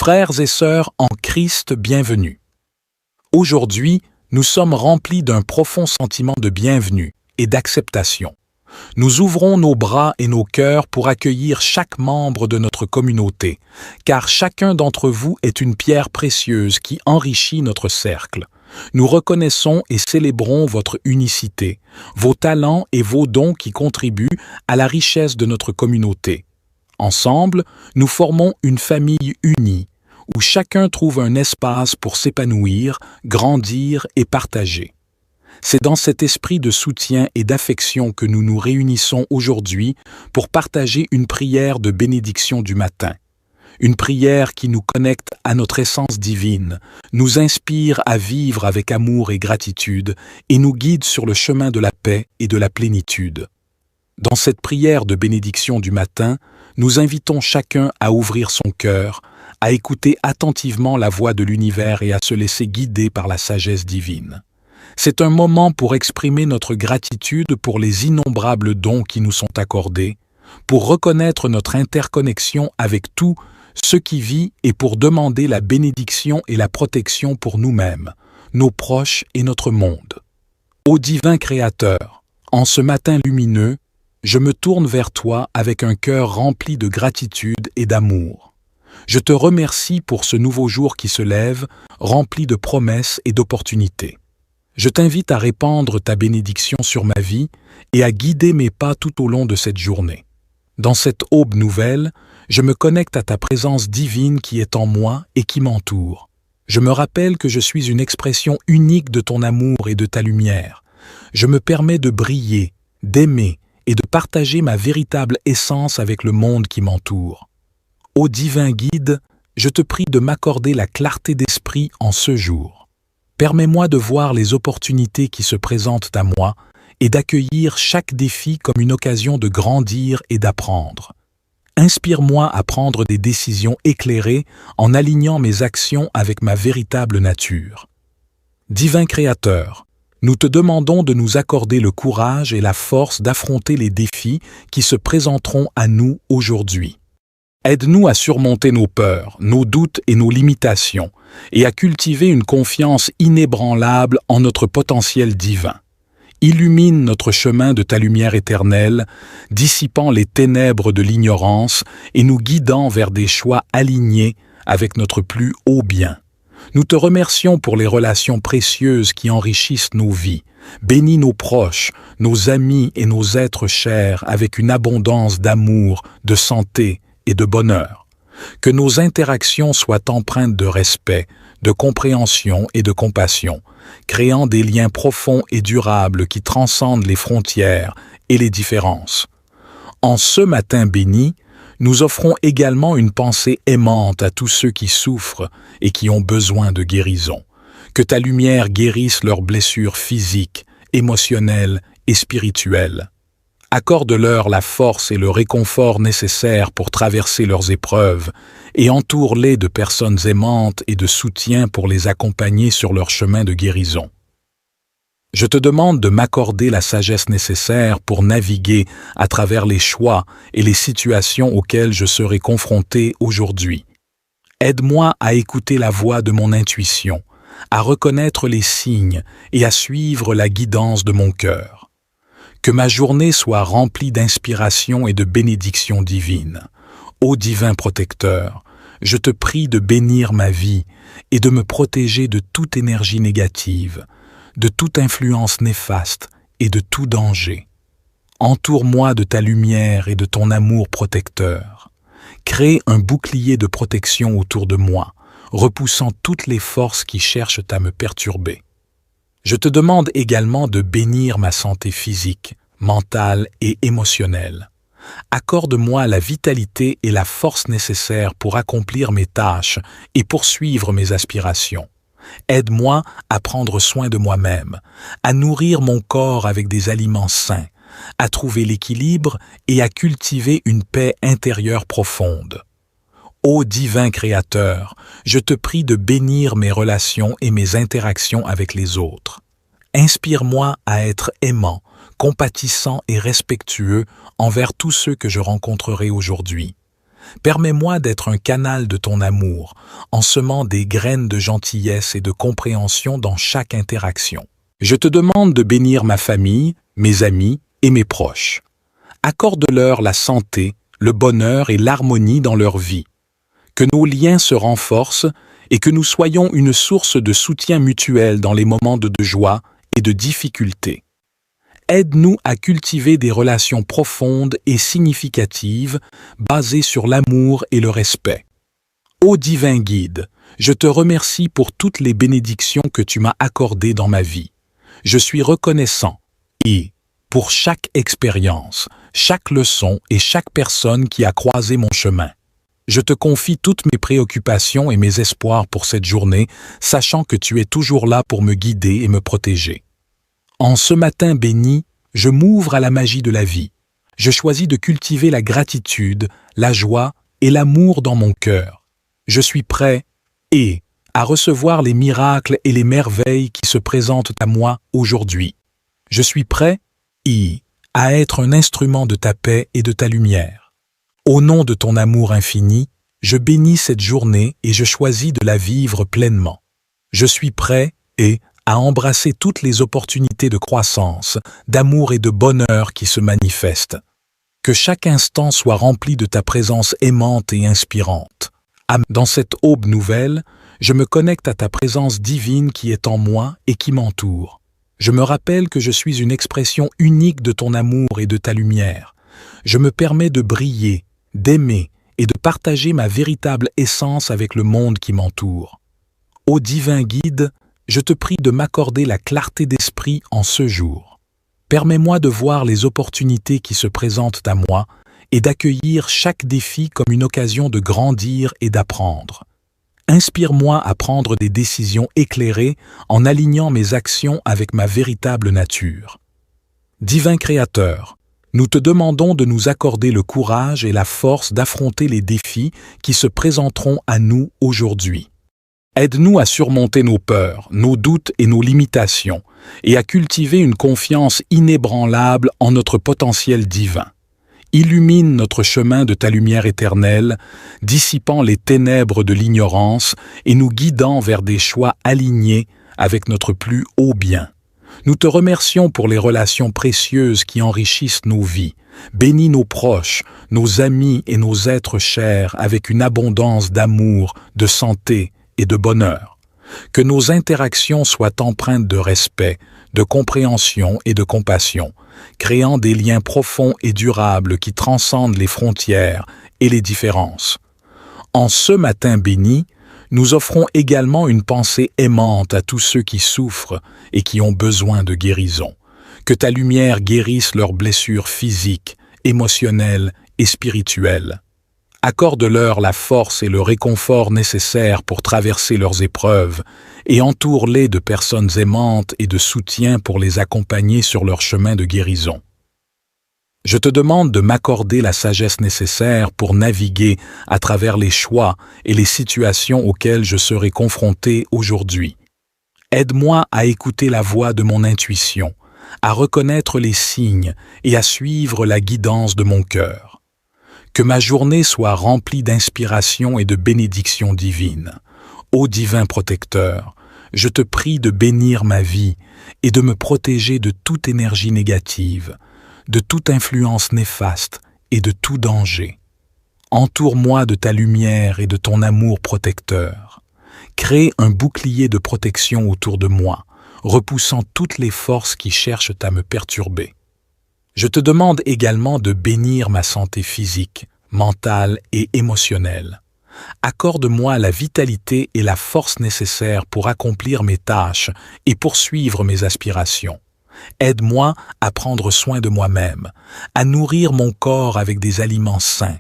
Frères et sœurs en Christ, bienvenue. Aujourd'hui, nous sommes remplis d'un profond sentiment de bienvenue et d'acceptation. Nous ouvrons nos bras et nos cœurs pour accueillir chaque membre de notre communauté, car chacun d'entre vous est une pierre précieuse qui enrichit notre cercle. Nous reconnaissons et célébrons votre unicité, vos talents et vos dons qui contribuent à la richesse de notre communauté. Ensemble, nous formons une famille unie, où chacun trouve un espace pour s'épanouir, grandir et partager. C'est dans cet esprit de soutien et d'affection que nous nous réunissons aujourd'hui pour partager une prière de bénédiction du matin. Une prière qui nous connecte à notre essence divine, nous inspire à vivre avec amour et gratitude et nous guide sur le chemin de la paix et de la plénitude. Dans cette prière de bénédiction du matin, nous invitons chacun à ouvrir son cœur, à écouter attentivement la voix de l'univers et à se laisser guider par la sagesse divine. C'est un moment pour exprimer notre gratitude pour les innombrables dons qui nous sont accordés, pour reconnaître notre interconnexion avec tout ce qui vit et pour demander la bénédiction et la protection pour nous-mêmes, nos proches et notre monde. Ô divin Créateur, en ce matin lumineux, je me tourne vers toi avec un cœur rempli de gratitude et d'amour. Je te remercie pour ce nouveau jour qui se lève, rempli de promesses et d'opportunités. Je t'invite à répandre ta bénédiction sur ma vie et à guider mes pas tout au long de cette journée. Dans cette aube nouvelle, je me connecte à ta présence divine qui est en moi et qui m'entoure. Je me rappelle que je suis une expression unique de ton amour et de ta lumière. Je me permets de briller, d'aimer et de partager ma véritable essence avec le monde qui m'entoure. Ô divin guide, je te prie de m'accorder la clarté d'esprit en ce jour. Permets-moi de voir les opportunités qui se présentent à moi et d'accueillir chaque défi comme une occasion de grandir et d'apprendre. Inspire-moi à prendre des décisions éclairées en alignant mes actions avec ma véritable nature. Divin Créateur, nous te demandons de nous accorder le courage et la force d'affronter les défis qui se présenteront à nous aujourd'hui. Aide-nous à surmonter nos peurs, nos doutes et nos limitations, et à cultiver une confiance inébranlable en notre potentiel divin. Illumine notre chemin de ta lumière éternelle, dissipant les ténèbres de l'ignorance et nous guidant vers des choix alignés avec notre plus haut bien. Nous te remercions pour les relations précieuses qui enrichissent nos vies. Bénis nos proches, nos amis et nos êtres chers avec une abondance d'amour, de santé et de bonheur. Que nos interactions soient empreintes de respect, de compréhension et de compassion, créant des liens profonds et durables qui transcendent les frontières et les différences. En ce matin béni, nous offrons également une pensée aimante à tous ceux qui souffrent et qui ont besoin de guérison. Que ta lumière guérisse leurs blessures physiques, émotionnelles et spirituelles. Accorde-leur la force et le réconfort nécessaires pour traverser leurs épreuves et entoure-les de personnes aimantes et de soutien pour les accompagner sur leur chemin de guérison. Je te demande de m'accorder la sagesse nécessaire pour naviguer à travers les choix et les situations auxquelles je serai confronté aujourd'hui. Aide-moi à écouter la voix de mon intuition, à reconnaître les signes et à suivre la guidance de mon cœur. Que ma journée soit remplie d'inspiration et de bénédictions divines. Ô divin protecteur, je te prie de bénir ma vie et de me protéger de toute énergie négative, de toute influence néfaste et de tout danger. Entoure-moi de ta lumière et de ton amour protecteur. Crée un bouclier de protection autour de moi, repoussant toutes les forces qui cherchent à me perturber. Je te demande également de bénir ma santé physique, mentale et émotionnelle. Accorde-moi la vitalité et la force nécessaires pour accomplir mes tâches et poursuivre mes aspirations. Aide-moi à prendre soin de moi-même, à nourrir mon corps avec des aliments sains, à trouver l'équilibre et à cultiver une paix intérieure profonde. Ô divin Créateur, je te prie de bénir mes relations et mes interactions avec les autres. Inspire-moi à être aimant, compatissant et respectueux envers tous ceux que je rencontrerai aujourd'hui. Permets-moi d'être un canal de ton amour, en semant des graines de gentillesse et de compréhension dans chaque interaction. Je te demande de bénir ma famille, mes amis et mes proches. Accorde-leur la santé, le bonheur et l'harmonie dans leur vie. Que nos liens se renforcent et que nous soyons une source de soutien mutuel dans les moments de joie et de difficulté. Aide-nous à cultiver des relations profondes et significatives basées sur l'amour et le respect. Ô divin guide, je te remercie pour toutes les bénédictions que tu m'as accordées dans ma vie. Je suis reconnaissant et, pour chaque expérience, chaque leçon et chaque personne qui a croisé mon chemin. Je te confie toutes mes préoccupations et mes espoirs pour cette journée, sachant que tu es toujours là pour me guider et me protéger. En ce matin béni, je m'ouvre à la magie de la vie. Je choisis de cultiver la gratitude, la joie et l'amour dans mon cœur. Je suis prêt à recevoir les miracles et les merveilles qui se présentent à moi aujourd'hui. Je suis prêt à être un instrument de ta paix et de ta lumière. Au nom de ton amour infini, je bénis cette journée et je choisis de la vivre pleinement. Je suis prêt à embrasser toutes les opportunités de croissance, d'amour et de bonheur qui se manifestent. Que chaque instant soit rempli de ta présence aimante et inspirante. Dans cette aube nouvelle, je me connecte à ta présence divine qui est en moi et qui m'entoure. Je me rappelle que je suis une expression unique de ton amour et de ta lumière. Je me permets de briller, d'aimer et de partager ma véritable essence avec le monde qui m'entoure. Ô divin guide, je te prie de m'accorder la clarté d'esprit en ce jour. Permets-moi de voir les opportunités qui se présentent à moi et d'accueillir chaque défi comme une occasion de grandir et d'apprendre. Inspire-moi à prendre des décisions éclairées en alignant mes actions avec ma véritable nature. Divin Créateur, nous te demandons de nous accorder le courage et la force d'affronter les défis qui se présenteront à nous aujourd'hui. Aide-nous à surmonter nos peurs, nos doutes et nos limitations, et à cultiver une confiance inébranlable en notre potentiel divin. Illumine notre chemin de ta lumière éternelle, dissipant les ténèbres de l'ignorance et nous guidant vers des choix alignés avec notre plus haut bien. Nous te remercions pour les relations précieuses qui enrichissent nos vies. Bénis nos proches, nos amis et nos êtres chers avec une abondance d'amour, de santé et de bonheur. Que nos interactions soient empreintes de respect, de compréhension et de compassion, créant des liens profonds et durables qui transcendent les frontières et les différences. En ce matin béni, nous offrons également une pensée aimante à tous ceux qui souffrent et qui ont besoin de guérison. Que ta lumière guérisse leurs blessures physiques, émotionnelles et spirituelles. Accorde-leur la force et le réconfort nécessaires pour traverser leurs épreuves et entoure-les de personnes aimantes et de soutien pour les accompagner sur leur chemin de guérison. Je te demande de m'accorder la sagesse nécessaire pour naviguer à travers les choix et les situations auxquelles je serai confronté aujourd'hui. Aide-moi à écouter la voix de mon intuition, à reconnaître les signes et à suivre la guidance de mon cœur. Que ma journée soit remplie d'inspiration et de bénédictions divines. Ô divin protecteur, je te prie de bénir ma vie et de me protéger de toute énergie négative, de toute influence néfaste et de tout danger. Entoure-moi de ta lumière et de ton amour protecteur. Crée un bouclier de protection autour de moi, repoussant toutes les forces qui cherchent à me perturber. Je te demande également de bénir ma santé physique, mentale et émotionnelle. Accorde-moi la vitalité et la force nécessaires pour accomplir mes tâches et poursuivre mes aspirations. Aide-moi à prendre soin de moi-même, à nourrir mon corps avec des aliments sains,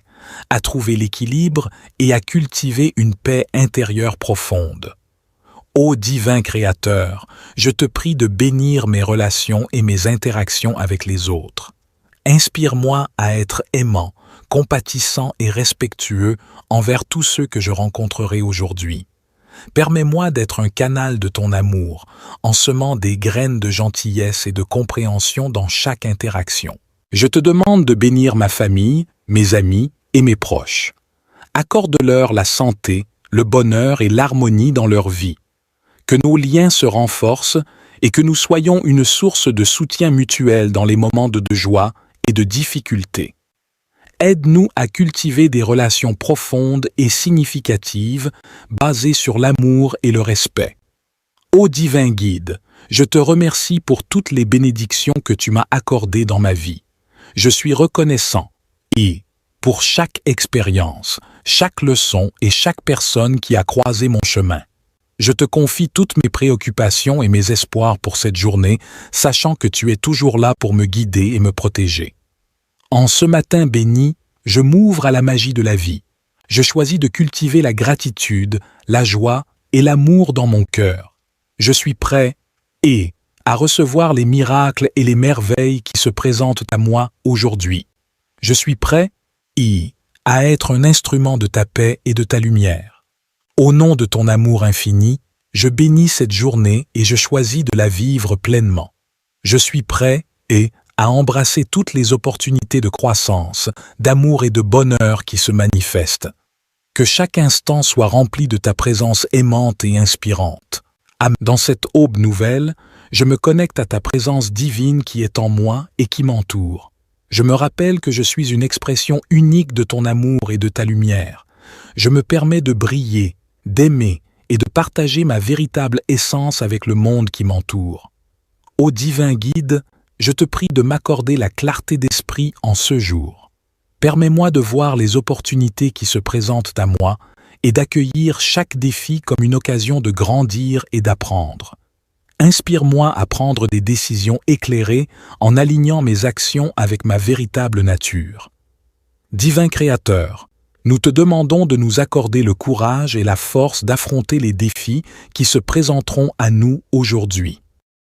à trouver l'équilibre et à cultiver une paix intérieure profonde. Ô divin Créateur, je te prie de bénir mes relations et mes interactions avec les autres. Inspire-moi à être aimant, compatissant et respectueux envers tous ceux que je rencontrerai aujourd'hui. Permets-moi d'être un canal de ton amour, en semant des graines de gentillesse et de compréhension dans chaque interaction. Je te demande de bénir ma famille, mes amis et mes proches. Accorde-leur la santé, le bonheur et l'harmonie dans leur vie. Que nos liens se renforcent et que nous soyons une source de soutien mutuel dans les moments de joie et de difficulté. Aide-nous à cultiver des relations profondes et significatives basées sur l'amour et le respect. Ô divin guide, je te remercie pour toutes les bénédictions que tu m'as accordées dans ma vie. Je suis reconnaissant et, pour chaque expérience, chaque leçon et chaque personne qui a croisé mon chemin. Je te confie toutes mes préoccupations et mes espoirs pour cette journée, sachant que tu es toujours là pour me guider et me protéger. En ce matin béni, je m'ouvre à la magie de la vie. Je choisis de cultiver la gratitude, la joie et l'amour dans mon cœur. Je suis prêt à recevoir les miracles et les merveilles qui se présentent à moi aujourd'hui. Je suis prêt à être un instrument de ta paix et de ta lumière. Au nom de ton amour infini, je bénis cette journée et je choisis de la vivre pleinement. Je suis prêt à embrasser toutes les opportunités de croissance, d'amour et de bonheur qui se manifestent. Que chaque instant soit rempli de ta présence aimante et inspirante. Dans cette aube nouvelle, je me connecte à ta présence divine qui est en moi et qui m'entoure. Je me rappelle que je suis une expression unique de ton amour et de ta lumière. Je me permets de briller, d'aimer et de partager ma véritable essence avec le monde qui m'entoure. Ô divin guide, je te prie de m'accorder la clarté d'esprit en ce jour. Permets-moi de voir les opportunités qui se présentent à moi et d'accueillir chaque défi comme une occasion de grandir et d'apprendre. Inspire-moi à prendre des décisions éclairées en alignant mes actions avec ma véritable nature. Divin Créateur, nous te demandons de nous accorder le courage et la force d'affronter les défis qui se présenteront à nous aujourd'hui.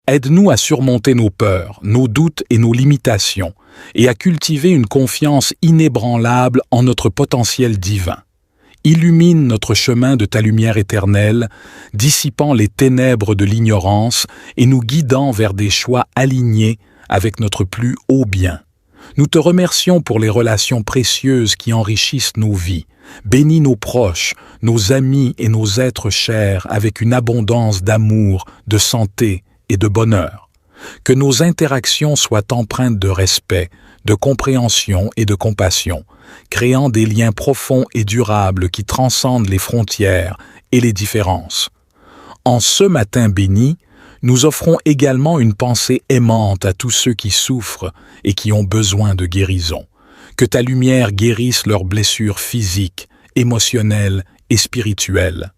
Aide-nous à surmonter nos peurs, nos doutes et nos limitations, et à cultiver une confiance inébranlable en notre potentiel divin. Illumine notre chemin de ta lumière éternelle, dissipant les ténèbres de l'ignorance et nous guidant vers des choix alignés avec notre plus haut bien. Nous te remercions pour les relations précieuses qui enrichissent nos vies. Bénis nos proches, nos amis et nos êtres chers avec une abondance d'amour, de santé et de bonheur. Que nos interactions soient empreintes de respect, de compréhension et de compassion, créant des liens profonds et durables qui transcendent les frontières et les différences. En ce matin béni, nous offrons également une pensée aimante à tous ceux qui souffrent et qui ont besoin de guérison. Que ta lumière guérisse leurs blessures physiques, émotionnelles et spirituelles.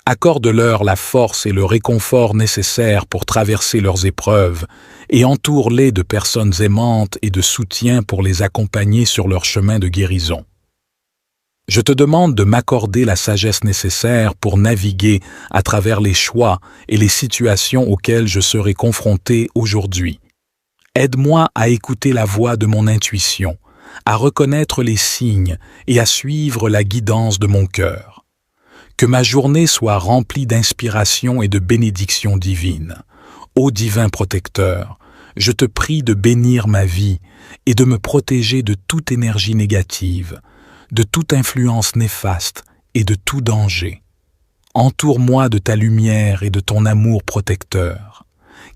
Accorde-leur la force et le réconfort nécessaires pour traverser leurs épreuves et entoure-les de personnes aimantes et de soutien pour les accompagner sur leur chemin de guérison. Je te demande de m'accorder la sagesse nécessaire pour naviguer à travers les choix et les situations auxquelles je serai confronté aujourd'hui. Aide-moi à écouter la voix de mon intuition, à reconnaître les signes et à suivre la guidance de mon cœur. Que ma journée soit remplie d'inspiration et de bénédictions divines. Ô divin protecteur, je te prie de bénir ma vie et de me protéger de toute énergie négative, de toute influence néfaste et de tout danger. Entoure-moi de ta lumière et de ton amour protecteur.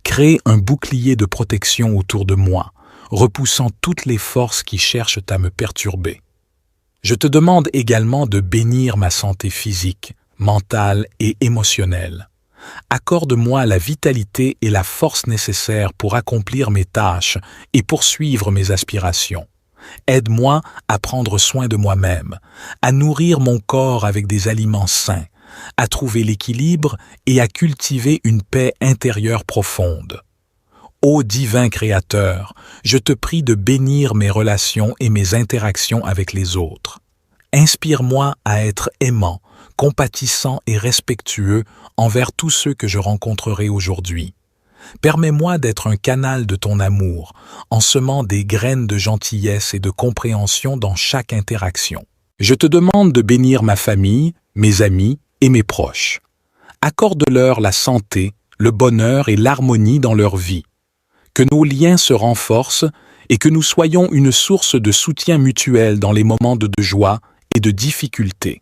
Crée un bouclier de protection autour de moi, repoussant toutes les forces qui cherchent à me perturber. Je te demande également de bénir ma santé physique, mentale et émotionnelle. Accorde-moi la vitalité et la force nécessaires pour accomplir mes tâches et poursuivre mes aspirations. Aide-moi à prendre soin de moi-même, à nourrir mon corps avec des aliments sains, à trouver l'équilibre et à cultiver une paix intérieure profonde. Ô divin Créateur, je te prie de bénir mes relations et mes interactions avec les autres. Inspire-moi à être aimant, compatissant et respectueux envers tous ceux que je rencontrerai aujourd'hui. Permets-moi d'être un canal de ton amour, en semant des graines de gentillesse et de compréhension dans chaque interaction. Je te demande de bénir ma famille, mes amis et mes proches. Accorde-leur la santé, le bonheur et l'harmonie dans leur vie. Que nos liens se renforcent et que nous soyons une source de soutien mutuel dans les moments de joie et de difficulté.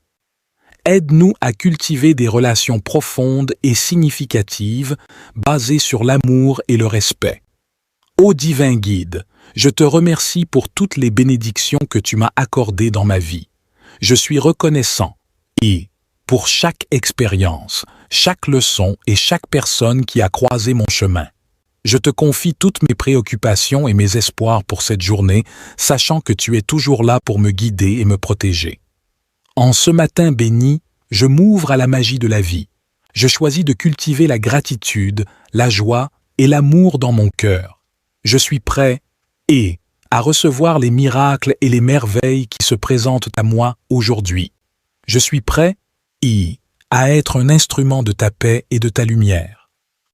Aide-nous à cultiver des relations profondes et significatives basées sur l'amour et le respect. Ô divin guide, je te remercie pour toutes les bénédictions que tu m'as accordées dans ma vie. Je suis reconnaissant et, pour chaque expérience, chaque leçon et chaque personne qui a croisé mon chemin. Je te confie toutes mes préoccupations et mes espoirs pour cette journée, sachant que tu es toujours là pour me guider et me protéger. En ce matin béni, je m'ouvre à la magie de la vie. Je choisis de cultiver la gratitude, la joie et l'amour dans mon cœur. Je suis prêt à recevoir les miracles et les merveilles qui se présentent à moi aujourd'hui. Je suis prêt à être un instrument de ta paix et de ta lumière.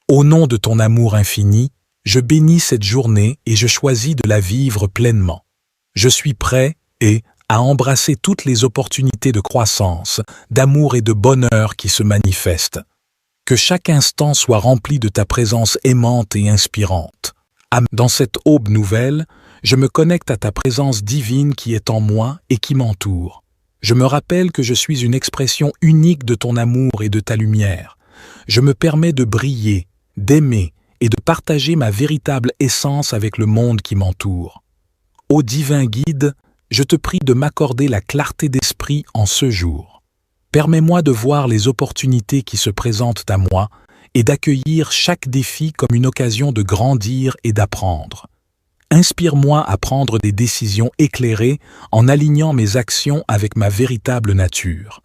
Au nom de ton amour infini, je bénis cette journée et je choisis de la vivre pleinement. Je suis prêt à embrasser toutes les opportunités de croissance, d'amour et de bonheur qui se manifestent. Que chaque instant soit rempli de ta présence aimante et inspirante. Dans cette aube nouvelle, je me connecte à ta présence divine qui est en moi et qui m'entoure. Je me rappelle que je suis une expression unique de ton amour et de ta lumière. Je me permets de briller, d'aimer et de partager ma véritable essence avec le monde qui m'entoure. Ô divin guide, je te prie de m'accorder la clarté d'esprit en ce jour. Permets-moi de voir les opportunités qui se présentent à moi et d'accueillir chaque défi comme une occasion de grandir et d'apprendre. Inspire-moi à prendre des décisions éclairées en alignant mes actions avec ma véritable nature.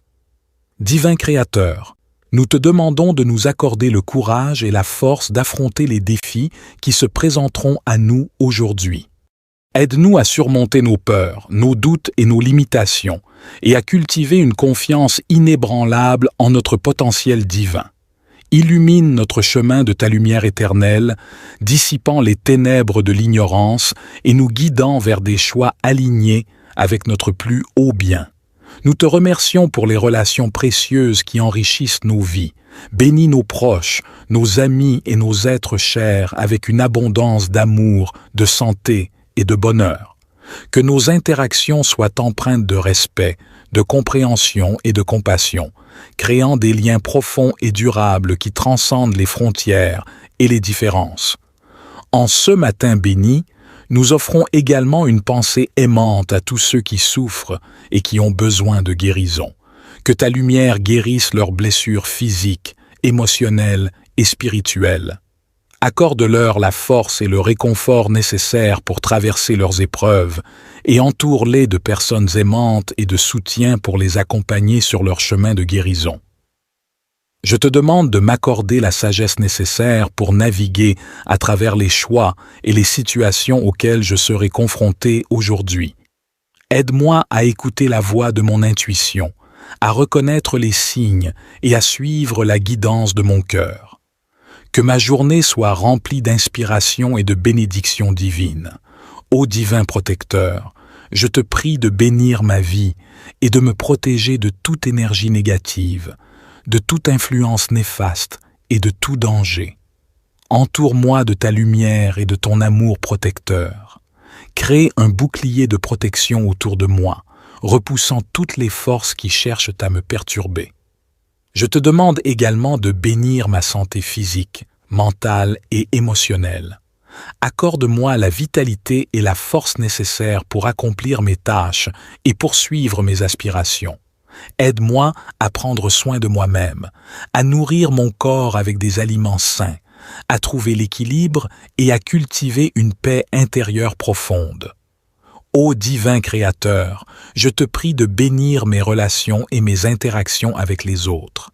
Divin Créateur, nous te demandons de nous accorder le courage et la force d'affronter les défis qui se présenteront à nous aujourd'hui. Aide-nous à surmonter nos peurs, nos doutes et nos limitations, et à cultiver une confiance inébranlable en notre potentiel divin. Illumine notre chemin de ta lumière éternelle, dissipant les ténèbres de l'ignorance et nous guidant vers des choix alignés avec notre plus haut bien. Nous te remercions pour les relations précieuses qui enrichissent nos vies. Bénis nos proches, nos amis et nos êtres chers avec une abondance d'amour, de santé et de bonheur. Que nos interactions soient empreintes de respect, de compréhension et de compassion, créant des liens profonds et durables qui transcendent les frontières et les différences. En ce matin béni, nous offrons également une pensée aimante à tous ceux qui souffrent et qui ont besoin de guérison. Que ta lumière guérisse leurs blessures physiques, émotionnelles et spirituelles. Accorde-leur la force et le réconfort nécessaires pour traverser leurs épreuves et entoure-les de personnes aimantes et de soutien pour les accompagner sur leur chemin de guérison. Je te demande de m'accorder la sagesse nécessaire pour naviguer à travers les choix et les situations auxquelles je serai confronté aujourd'hui. Aide-moi à écouter la voix de mon intuition, à reconnaître les signes et à suivre la guidance de mon cœur. Que ma journée soit remplie d'inspiration et de bénédictions divines. Ô divin protecteur, je te prie de bénir ma vie et de me protéger de toute énergie négative, de toute influence néfaste et de tout danger. Entoure-moi de ta lumière et de ton amour protecteur. Crée un bouclier de protection autour de moi, repoussant toutes les forces qui cherchent à me perturber. Je te demande également de bénir ma santé physique, mentale et émotionnelle. Accorde-moi la vitalité et la force nécessaires pour accomplir mes tâches et poursuivre mes aspirations. Aide-moi à prendre soin de moi-même, à nourrir mon corps avec des aliments sains, à trouver l'équilibre et à cultiver une paix intérieure profonde. Ô divin Créateur, je te prie de bénir mes relations et mes interactions avec les autres.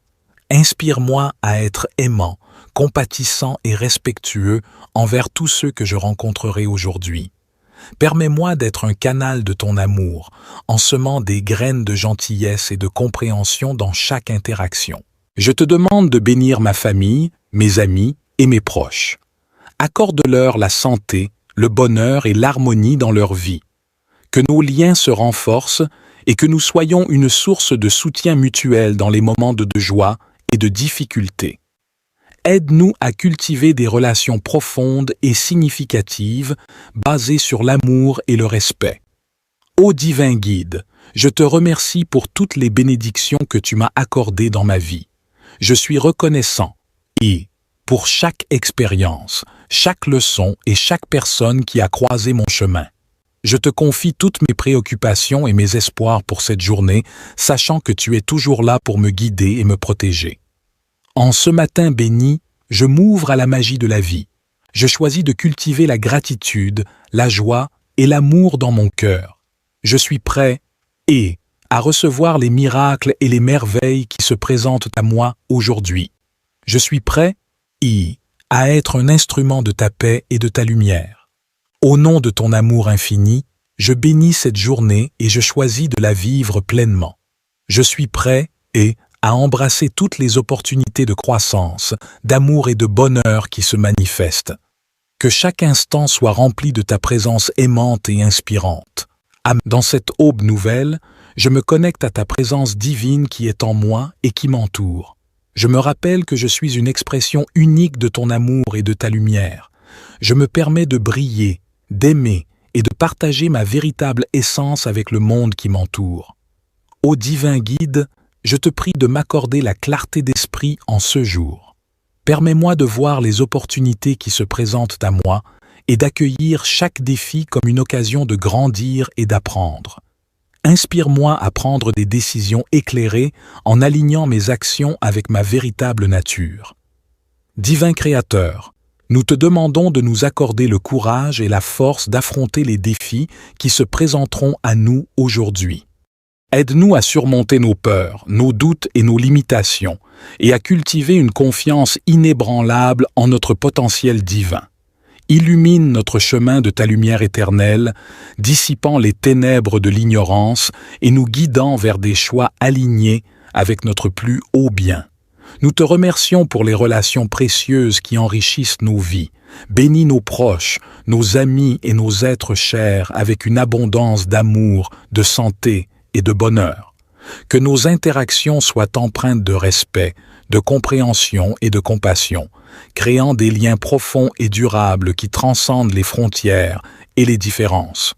Inspire-moi à être aimant, compatissant et respectueux envers tous ceux que je rencontrerai aujourd'hui. Permets-moi d'être un canal de ton amour, en semant des graines de gentillesse et de compréhension dans chaque interaction. Je te demande de bénir ma famille, mes amis et mes proches. Accorde-leur la santé, le bonheur et l'harmonie dans leur vie. Que nos liens se renforcent et que nous soyons une source de soutien mutuel dans les moments de joie et de difficulté. Aide-nous à cultiver des relations profondes et significatives basées sur l'amour et le respect. Ô divin guide, Je te remercie pour toutes les bénédictions que tu m'as accordées dans ma vie. Je suis reconnaissant et pour chaque expérience, chaque leçon et chaque personne qui a croisé mon chemin. Je te confie toutes mes préoccupations et mes espoirs pour cette journée, sachant que tu es toujours là pour me guider et me protéger. En ce matin béni, je m'ouvre à la magie de la vie. Je choisis de cultiver la gratitude, la joie et l'amour dans mon cœur. Je suis prêt à recevoir les miracles et les merveilles qui se présentent à moi aujourd'hui. Je suis prêt à être un instrument de ta paix et de ta lumière. Au nom de ton amour infini, je bénis cette journée et je choisis de la vivre pleinement. Je suis prêt à embrasser toutes les opportunités de croissance, d'amour et de bonheur qui se manifestent. Que chaque instant soit rempli de ta présence aimante et inspirante. Dans cette aube nouvelle, je me connecte à ta présence divine qui est en moi et qui m'entoure. Je me rappelle que je suis une expression unique de ton amour et de ta lumière. Je me permets de briller, d'aimer et de partager ma véritable essence avec le monde qui m'entoure. Ô divin guide, je te prie de m'accorder la clarté d'esprit en ce jour. Permets-moi de voir les opportunités qui se présentent à moi et d'accueillir chaque défi comme une occasion de grandir et d'apprendre. Inspire-moi à prendre des décisions éclairées en alignant mes actions avec ma véritable nature. Divin Créateur, nous te demandons de nous accorder le courage et la force d'affronter les défis qui se présenteront à nous aujourd'hui. Aide-nous à surmonter nos peurs, nos doutes et nos limitations, et à cultiver une confiance inébranlable en notre potentiel divin. Illumine notre chemin de ta lumière éternelle, dissipant les ténèbres de l'ignorance et nous guidant vers des choix alignés avec notre plus haut bien. Nous te remercions pour les relations précieuses qui enrichissent nos vies. Bénis nos proches, nos amis et nos êtres chers avec une abondance d'amour, de santé et de bonheur. Que nos interactions soient empreintes de respect, de compréhension et de compassion, créant des liens profonds et durables qui transcendent les frontières et les différences.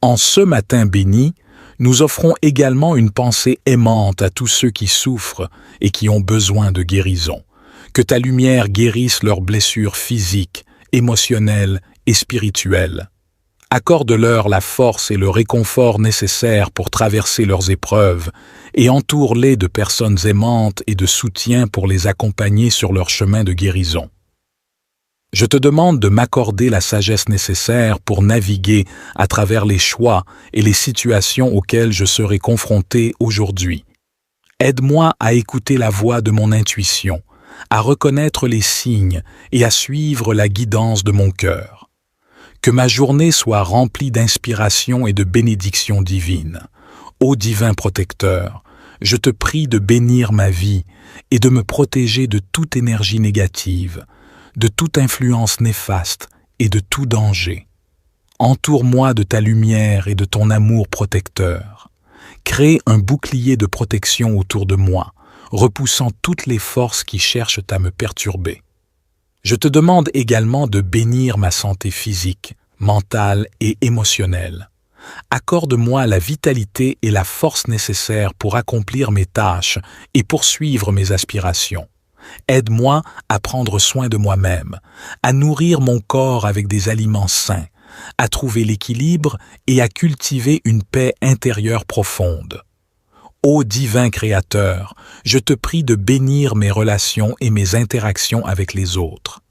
En ce matin béni, nous offrons également une pensée aimante à tous ceux qui souffrent et qui ont besoin de guérison. Que ta lumière guérisse leurs blessures physiques, émotionnelles et spirituelles. Accorde-leur la force et le réconfort nécessaires pour traverser leurs épreuves et entoure-les de personnes aimantes et de soutien pour les accompagner sur leur chemin de guérison. Je te demande de m'accorder la sagesse nécessaire pour naviguer à travers les choix et les situations auxquelles je serai confronté aujourd'hui. Aide-moi à écouter la voix de mon intuition, à reconnaître les signes et à suivre la guidance de mon cœur. Que ma journée soit remplie d'inspiration et de bénédictions divines. Ô divin protecteur, je te prie de bénir ma vie et de me protéger de toute énergie négative, de toute influence néfaste et de tout danger. Entoure-moi de ta lumière et de ton amour protecteur. Crée un bouclier de protection autour de moi, repoussant toutes les forces qui cherchent à me perturber. Je te demande également de bénir ma santé physique, mentale et émotionnelle. Accorde-moi la vitalité et la force nécessaires pour accomplir mes tâches et poursuivre mes aspirations. Aide-moi à prendre soin de moi-même, à nourrir mon corps avec des aliments sains, à trouver l'équilibre et à cultiver une paix intérieure profonde. Ô divin Créateur, je te prie de bénir mes relations et mes interactions avec les autres.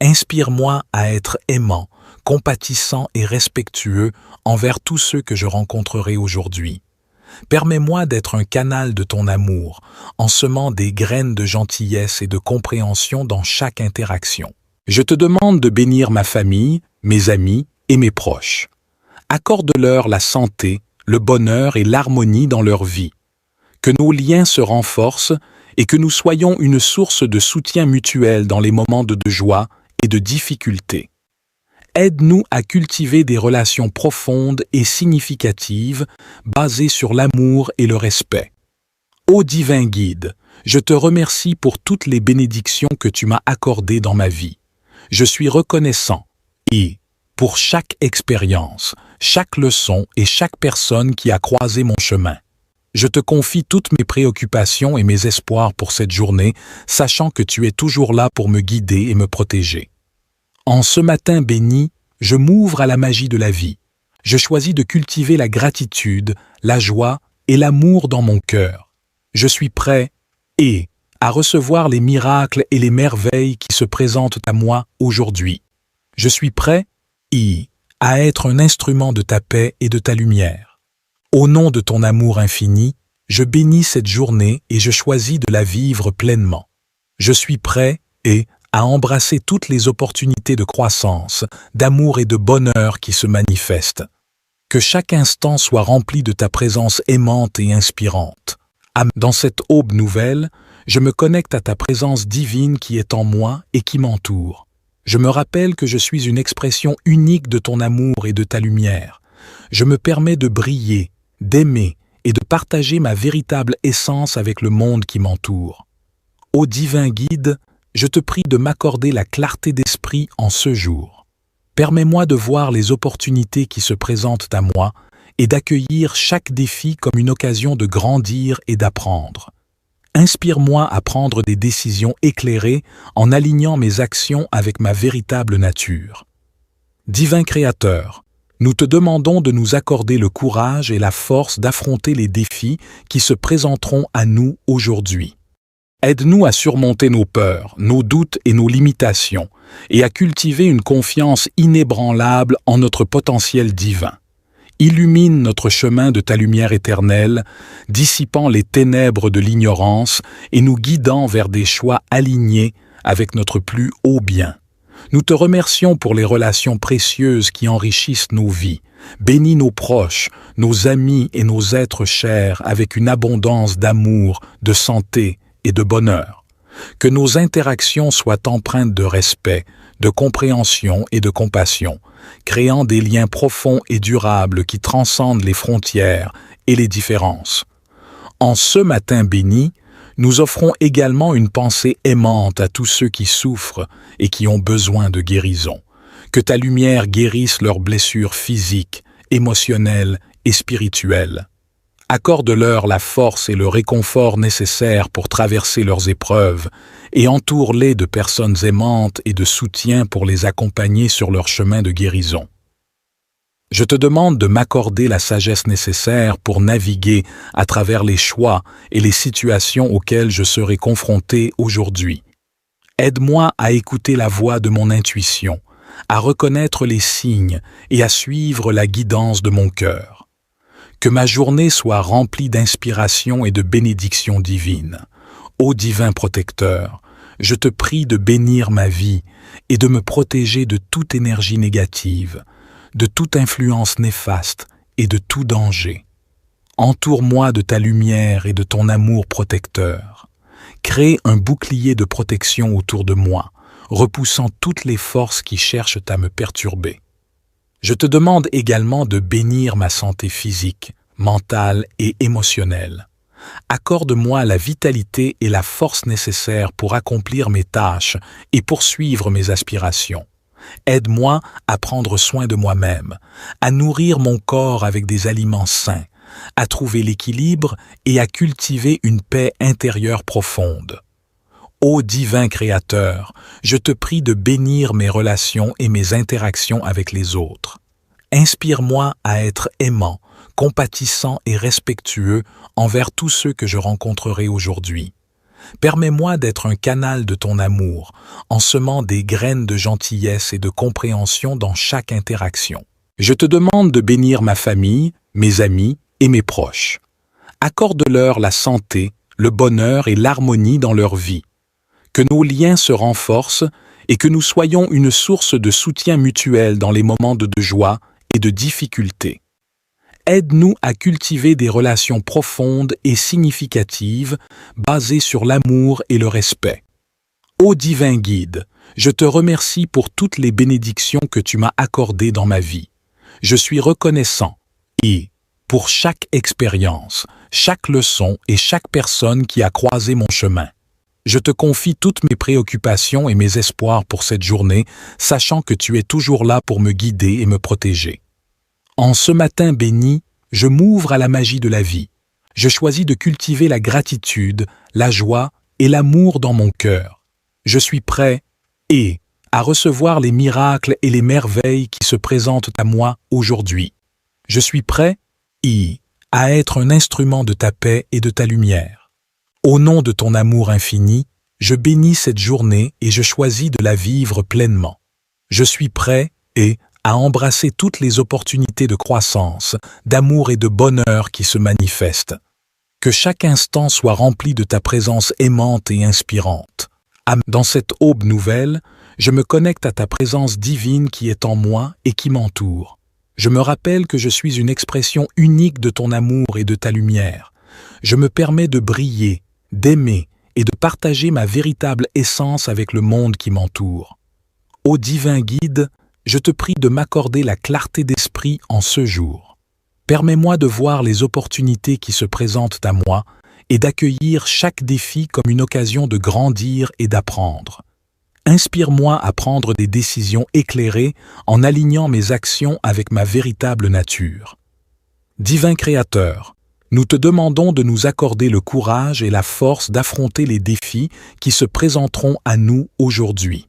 Inspire-moi à être aimant, compatissant et respectueux envers tous ceux que je rencontrerai aujourd'hui. Permets-moi d'être un canal de ton amour, en semant des graines de gentillesse et de compréhension dans chaque interaction. Je te demande de bénir ma famille, mes amis et mes proches. Accorde-leur la santé, le bonheur et l'harmonie dans leur vie. Que nos liens se renforcent et que nous soyons une source de soutien mutuel dans les moments de joie et de difficulté. Aide-nous à cultiver des relations profondes et significatives basées sur l'amour et le respect. Ô divin guide, je te remercie pour toutes les bénédictions que tu m'as accordées dans ma vie. Je suis reconnaissant pour chaque expérience, chaque leçon et chaque personne qui a croisé mon chemin. Je te confie toutes mes préoccupations et mes espoirs pour cette journée, sachant que tu es toujours là pour me guider et me protéger. En ce matin béni, je m'ouvre à la magie de la vie. Je choisis de cultiver la gratitude, la joie et l'amour dans mon cœur. Je suis prêt à recevoir les miracles et les merveilles qui se présentent à moi aujourd'hui. Je suis prêt à être un instrument de ta paix et de ta lumière. Au nom de ton amour infini, je bénis cette journée et je choisis de la vivre pleinement. Je suis prêt à embrasser toutes les opportunités de croissance, d'amour et de bonheur qui se manifestent. Que chaque instant soit rempli de ta présence aimante et inspirante. Dans cette aube nouvelle, je me connecte à ta présence divine qui est en moi et qui m'entoure. Je me rappelle que je suis une expression unique de ton amour et de ta lumière. Je me permets de briller, d'aimer et de partager ma véritable essence avec le monde qui m'entoure. Ô divin guide, je te prie de m'accorder la clarté d'esprit en ce jour. Permets-moi de voir les opportunités qui se présentent à moi et d'accueillir chaque défi comme une occasion de grandir et d'apprendre. Inspire-moi à prendre des décisions éclairées en alignant mes actions avec ma véritable nature. Divin Créateur, nous te demandons de nous accorder le courage et la force d'affronter les défis qui se présenteront à nous aujourd'hui. Aide-nous à surmonter nos peurs, nos doutes et nos limitations, et à cultiver une confiance inébranlable en notre potentiel divin. Illumine notre chemin de ta lumière éternelle, dissipant les ténèbres de l'ignorance et nous guidant vers des choix alignés avec notre plus haut bien. Nous te remercions pour les relations précieuses qui enrichissent nos vies. Bénis nos proches, nos amis et nos êtres chers avec une abondance d'amour, de santé et de bonheur. Que nos interactions soient empreintes de respect, de compréhension et de compassion, créant des liens profonds et durables qui transcendent les frontières et les différences. En ce matin béni, nous offrons également une pensée aimante à tous ceux qui souffrent et qui ont besoin de guérison. Que ta lumière guérisse leurs blessures physiques, émotionnelles et spirituelles. Accorde-leur la force et le réconfort nécessaires pour traverser leurs épreuves et entoure-les de personnes aimantes et de soutien pour les accompagner sur leur chemin de guérison. Je te demande de m'accorder la sagesse nécessaire pour naviguer à travers les choix et les situations auxquelles je serai confronté aujourd'hui. Aide-moi à écouter la voix de mon intuition, à reconnaître les signes et à suivre la guidance de mon cœur. Que ma journée soit remplie d'inspiration et de bénédictions divines. Ô divin protecteur, je te prie de bénir ma vie et de me protéger de toute énergie négative, de toute influence néfaste et de tout danger. Entoure-moi de ta lumière et de ton amour protecteur. Crée un bouclier de protection autour de moi, repoussant toutes les forces qui cherchent à me perturber. Je te demande également de bénir ma santé physique, mentale et émotionnelle. Accorde-moi la vitalité et la force nécessaires pour accomplir mes tâches et poursuivre mes aspirations. Aide-moi à prendre soin de moi-même, à nourrir mon corps avec des aliments sains, à trouver l'équilibre et à cultiver une paix intérieure profonde. Ô divin Créateur, je te prie de bénir mes relations et mes interactions avec les autres. Inspire-moi à être aimant, compatissant et respectueux envers tous ceux que je rencontrerai aujourd'hui. Permets-moi d'être un canal de ton amour, en semant des graines de gentillesse et de compréhension dans chaque interaction. Je te demande de bénir ma famille, mes amis et mes proches. Accorde-leur la santé, le bonheur et l'harmonie dans leur vie. Que nos liens se renforcent et que nous soyons une source de soutien mutuel dans les moments de joie et de difficulté. Aide-nous à cultiver des relations profondes et significatives basées sur l'amour et le respect. Ô divin guide, je te remercie pour toutes les bénédictions que tu m'as accordées dans ma vie. Je suis reconnaissant pour chaque expérience, chaque leçon et chaque personne qui a croisé mon chemin. Je te confie toutes mes préoccupations et mes espoirs pour cette journée, sachant que tu es toujours là pour me guider et me protéger. En ce matin béni, je m'ouvre à la magie de la vie. Je choisis de cultiver la gratitude, la joie et l'amour dans mon cœur. Je suis prêt à recevoir les miracles et les merveilles qui se présentent à moi aujourd'hui. Je suis prêt à être un instrument de ta paix et de ta lumière. Au nom de ton amour infini, je bénis cette journée et je choisis de la vivre pleinement. Je suis prêt à embrasser toutes les opportunités de croissance, d'amour et de bonheur qui se manifestent. Que chaque instant soit rempli de ta présence aimante et inspirante. Dans cette aube nouvelle, je me connecte à ta présence divine qui est en moi et qui m'entoure. Je me rappelle que je suis une expression unique de ton amour et de ta lumière. Je me permets de briller, d'aimer et de partager ma véritable essence avec le monde qui m'entoure. Ô divin guide, je te prie de m'accorder la clarté d'esprit en ce jour. Permets-moi de voir les opportunités qui se présentent à moi et d'accueillir chaque défi comme une occasion de grandir et d'apprendre. Inspire-moi à prendre des décisions éclairées en alignant mes actions avec ma véritable nature. Divin Créateur, nous te demandons de nous accorder le courage et la force d'affronter les défis qui se présenteront à nous aujourd'hui.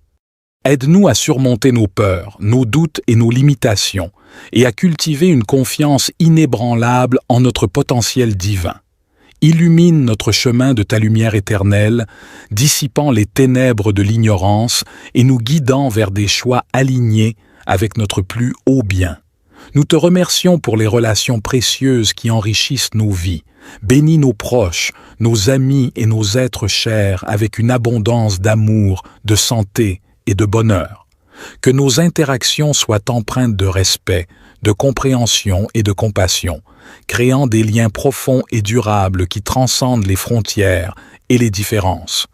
Aide-nous à surmonter nos peurs, nos doutes et nos limitations, et à cultiver une confiance inébranlable en notre potentiel divin. Illumine notre chemin de ta lumière éternelle, dissipant les ténèbres de l'ignorance et nous guidant vers des choix alignés avec notre plus haut bien. Nous te remercions pour les relations précieuses qui enrichissent nos vies. Bénis nos proches, nos amis et nos êtres chers avec une abondance d'amour, de santé et de bonheur. Que nos interactions soient empreintes de respect, de compréhension et de compassion, créant des liens profonds et durables qui transcendent les frontières et les différences.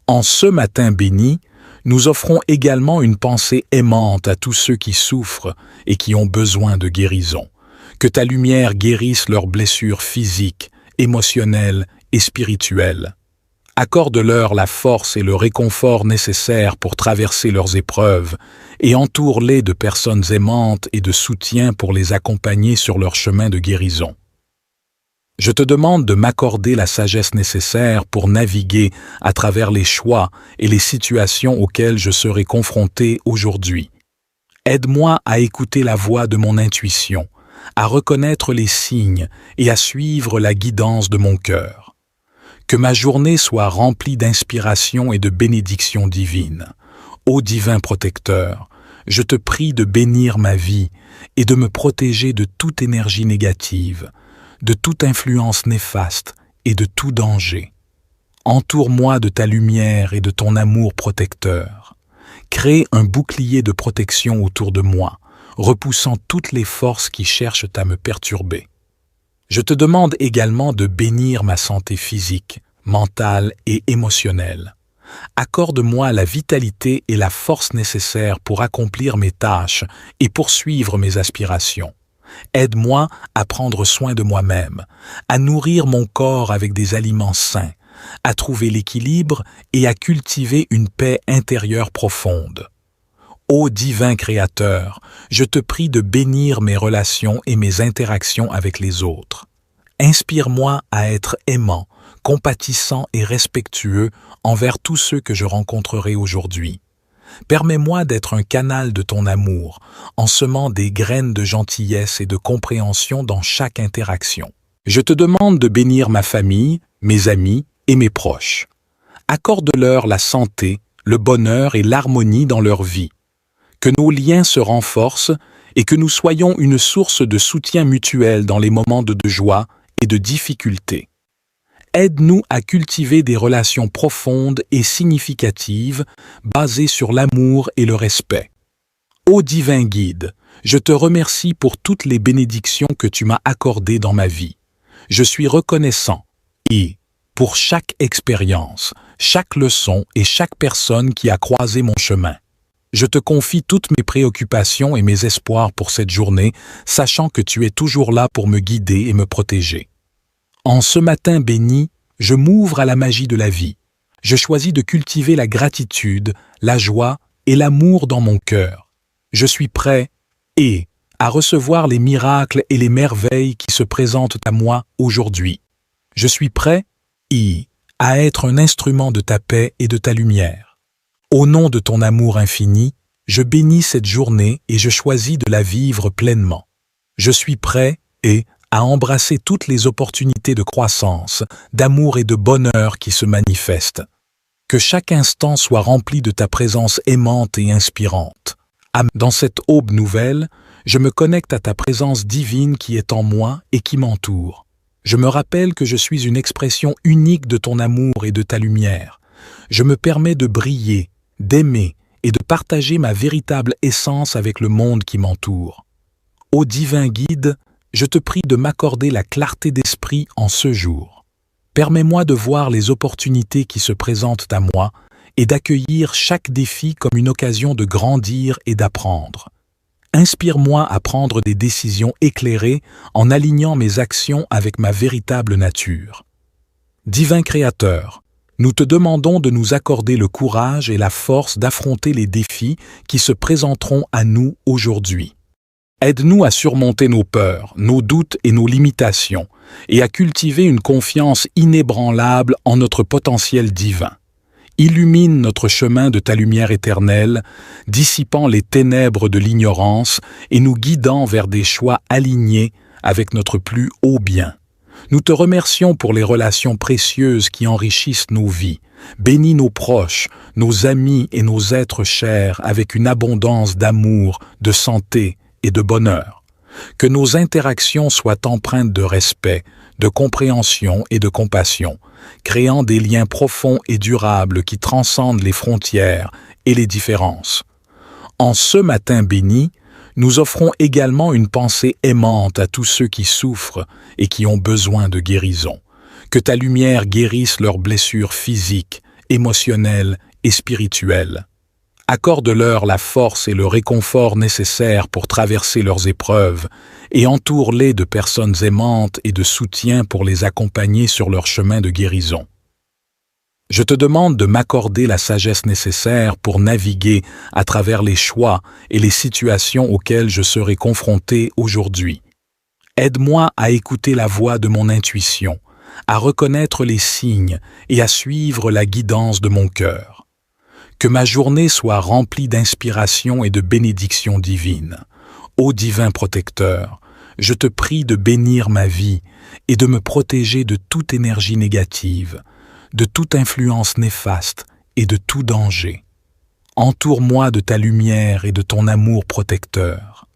En ce matin béni, nous offrons également une pensée aimante à tous ceux qui souffrent et qui ont besoin de guérison. Que ta lumière guérisse leurs blessures physiques, émotionnelles et spirituelles. Accorde-leur la force et le réconfort nécessaires pour traverser leurs épreuves et entoure-les de personnes aimantes et de soutien pour les accompagner sur leur chemin de guérison. Je te demande de m'accorder la sagesse nécessaire pour naviguer à travers les choix et les situations auxquelles je serai confronté aujourd'hui. Aide-moi à écouter la voix de mon intuition, à reconnaître les signes et à suivre la guidance de mon cœur. Que ma journée soit remplie d'inspiration et de bénédictions divines. Ô divin protecteur, je te prie de bénir ma vie et de me protéger de toute énergie négative, de toute influence néfaste et de tout danger. Entoure-moi de ta lumière et de ton amour protecteur. Crée un bouclier de protection autour de moi, repoussant toutes les forces qui cherchent à me perturber. Je te demande également de bénir ma santé physique, mentale et émotionnelle. Accorde-moi la vitalité et la force nécessaires pour accomplir mes tâches et poursuivre mes aspirations. Aide-moi à prendre soin de moi-même, à nourrir mon corps avec des aliments sains, à trouver l'équilibre et à cultiver une paix intérieure profonde. Ô divin Créateur, je te prie de bénir mes relations et mes interactions avec les autres. Inspire-moi à être aimant, compatissant et respectueux envers tous ceux que je rencontrerai aujourd'hui. Permets-moi d'être un canal de ton amour, en semant des graines de gentillesse et de compréhension dans chaque interaction. Je te demande de bénir ma famille, mes amis et mes proches. Accorde-leur la santé, le bonheur et l'harmonie dans leur vie. Que nos liens se renforcent et que nous soyons une source de soutien mutuel dans les moments de joie et de difficulté. Aide-nous à cultiver des relations profondes et significatives basées sur l'amour et le respect. Ô divin guide, je te remercie pour toutes les bénédictions que tu m'as accordées dans ma vie. Je suis reconnaissant pour chaque expérience, chaque leçon et chaque personne qui a croisé mon chemin. Je te confie toutes mes préoccupations et mes espoirs pour cette journée, sachant que tu es toujours là pour me guider et me protéger. En ce matin béni, je m'ouvre à la magie de la vie. Je choisis de cultiver la gratitude, la joie et l'amour dans mon cœur. Je suis prêt à recevoir les miracles et les merveilles qui se présentent à moi aujourd'hui. Je suis prêt à être un instrument de ta paix et de ta lumière. Au nom de ton amour infini, je bénis cette journée et je choisis de la vivre pleinement. Je suis prêt à embrasser toutes les opportunités de croissance, d'amour et de bonheur qui se manifestent. Que chaque instant soit rempli de ta présence aimante et inspirante. Dans cette aube nouvelle, je me connecte à ta présence divine qui est en moi et qui m'entoure. Je me rappelle que je suis une expression unique de ton amour et de ta lumière. Je me permets de briller, d'aimer et de partager ma véritable essence avec le monde qui m'entoure. Ô divin guide, je te prie de m'accorder la clarté d'esprit en ce jour. Permets-moi de voir les opportunités qui se présentent à moi et d'accueillir chaque défi comme une occasion de grandir et d'apprendre. Inspire-moi à prendre des décisions éclairées en alignant mes actions avec ma véritable nature. Divin Créateur, nous te demandons de nous accorder le courage et la force d'affronter les défis qui se présenteront à nous aujourd'hui. Aide-nous à surmonter nos peurs, nos doutes et nos limitations, et à cultiver une confiance inébranlable en notre potentiel divin. Illumine notre chemin de ta lumière éternelle, dissipant les ténèbres de l'ignorance et nous guidant vers des choix alignés avec notre plus haut bien. Nous te remercions pour les relations précieuses qui enrichissent nos vies. Bénis nos proches, nos amis et nos êtres chers avec une abondance d'amour, de santé et de bonheur. Que nos interactions soient empreintes de respect, de compréhension et de compassion, créant des liens profonds et durables qui transcendent les frontières et les différences. En ce matin béni, nous offrons également une pensée aimante à tous ceux qui souffrent et qui ont besoin de guérison. Que ta lumière guérisse leurs blessures physiques, émotionnelles et spirituelles. Accorde-leur la force et le réconfort nécessaires pour traverser leurs épreuves et entoure-les de personnes aimantes et de soutien pour les accompagner sur leur chemin de guérison. Je te demande de m'accorder la sagesse nécessaire pour naviguer à travers les choix et les situations auxquelles je serai confronté aujourd'hui. Aide-moi à écouter la voix de mon intuition, à reconnaître les signes et à suivre la guidance de mon cœur. Que ma journée soit remplie d'inspiration et de bénédictions divines. Ô divin protecteur, je te prie de bénir ma vie et de me protéger de toute énergie négative, de toute influence néfaste et de tout danger. Entoure-moi de ta lumière et de ton amour protecteur.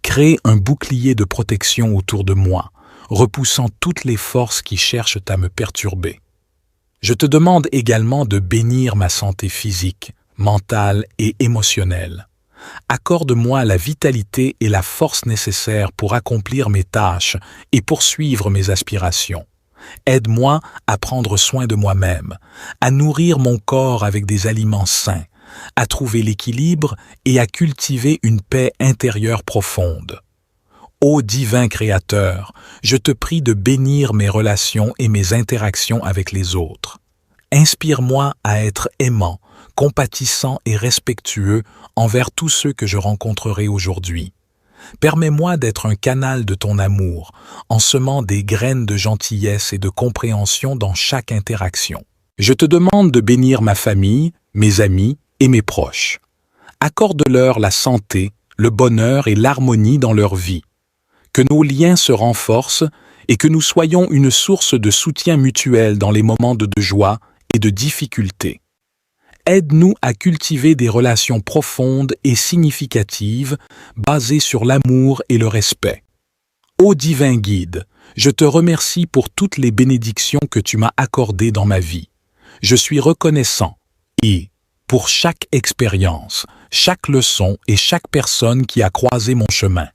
Crée un bouclier de protection autour de moi, repoussant toutes les forces qui cherchent à me perturber. Je te demande également de bénir ma santé physique, mentale et émotionnelle. Accorde-moi la vitalité et la force nécessaires pour accomplir mes tâches et poursuivre mes aspirations. Aide-moi à prendre soin de moi-même, à nourrir mon corps avec des aliments sains, à trouver l'équilibre et à cultiver une paix intérieure profonde. Ô divin Créateur, je te prie de bénir mes relations et mes interactions avec les autres. Inspire-moi à être aimant, compatissant et respectueux envers tous ceux que je rencontrerai aujourd'hui. Permets-moi d'être un canal de ton amour, en semant des graines de gentillesse et de compréhension dans chaque interaction. Je te demande de bénir ma famille, mes amis et mes proches. Accorde-leur la santé, le bonheur et l'harmonie dans leur vie. Que nos liens se renforcent et que nous soyons une source de soutien mutuel dans les moments de joie et de difficulté. Aide-nous à cultiver des relations profondes et significatives basées sur l'amour et le respect. Ô divin guide, je te remercie pour toutes les bénédictions que tu m'as accordées dans ma vie. Je suis reconnaissant pour chaque expérience, chaque leçon et chaque personne qui a croisé mon chemin.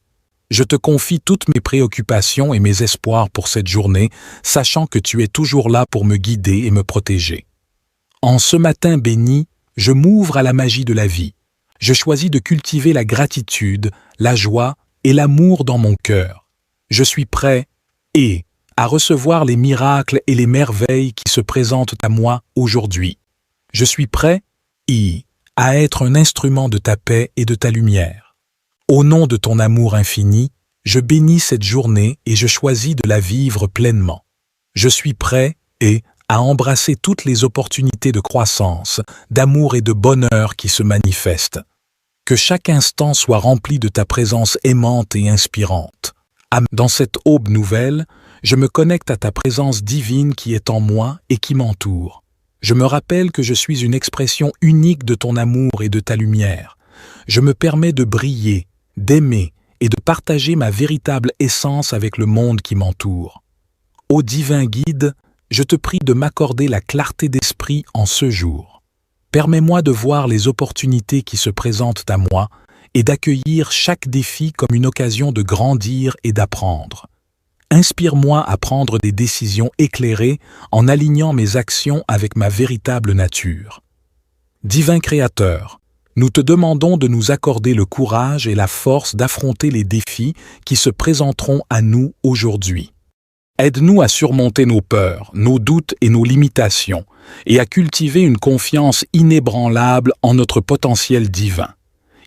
Je te confie toutes mes préoccupations et mes espoirs pour cette journée, sachant que tu es toujours là pour me guider et me protéger. En ce matin béni, je m'ouvre à la magie de la vie. Je choisis de cultiver la gratitude, la joie et l'amour dans mon cœur. Je suis prêt à recevoir les miracles et les merveilles qui se présentent à moi aujourd'hui. Je suis prêt, à être un instrument de ta paix et de ta lumière. Au nom de ton amour infini, je bénis cette journée et je choisis de la vivre pleinement. Je suis prêt à embrasser toutes les opportunités de croissance, d'amour et de bonheur qui se manifestent. Que chaque instant soit rempli de ta présence aimante et inspirante. Dans cette aube nouvelle, je me connecte à ta présence divine qui est en moi et qui m'entoure. Je me rappelle que je suis une expression unique de ton amour et de ta lumière. Je me permets de briller, d'aimer et de partager ma véritable essence avec le monde qui m'entoure. Ô divin guide, je te prie de m'accorder la clarté d'esprit en ce jour. Permets-moi de voir les opportunités qui se présentent à moi et d'accueillir chaque défi comme une occasion de grandir et d'apprendre. Inspire-moi à prendre des décisions éclairées en alignant mes actions avec ma véritable nature. Divin Créateur, nous te demandons de nous accorder le courage et la force d'affronter les défis qui se présenteront à nous aujourd'hui. Aide-nous à surmonter nos peurs, nos doutes et nos limitations, et à cultiver une confiance inébranlable en notre potentiel divin.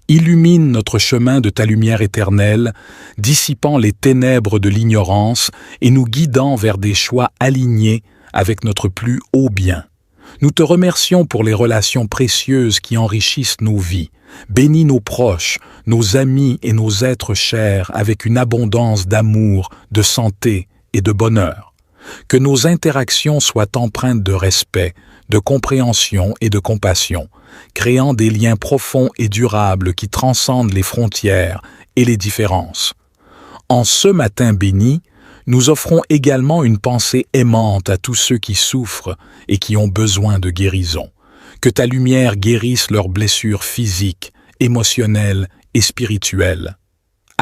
Illumine notre chemin de ta lumière éternelle, dissipant les ténèbres de l'ignorance et nous guidant vers des choix alignés avec notre plus haut bien. Nous te remercions pour les relations précieuses qui enrichissent nos vies. Bénis nos proches, nos amis et nos êtres chers avec une abondance d'amour, de santé et de bonheur. Que nos interactions soient empreintes de respect, de compréhension et de compassion, créant des liens profonds et durables qui transcendent les frontières et les différences. En ce matin béni, nous offrons également une pensée aimante à tous ceux qui souffrent et qui ont besoin de guérison. Que ta lumière guérisse leurs blessures physiques, émotionnelles et spirituelles.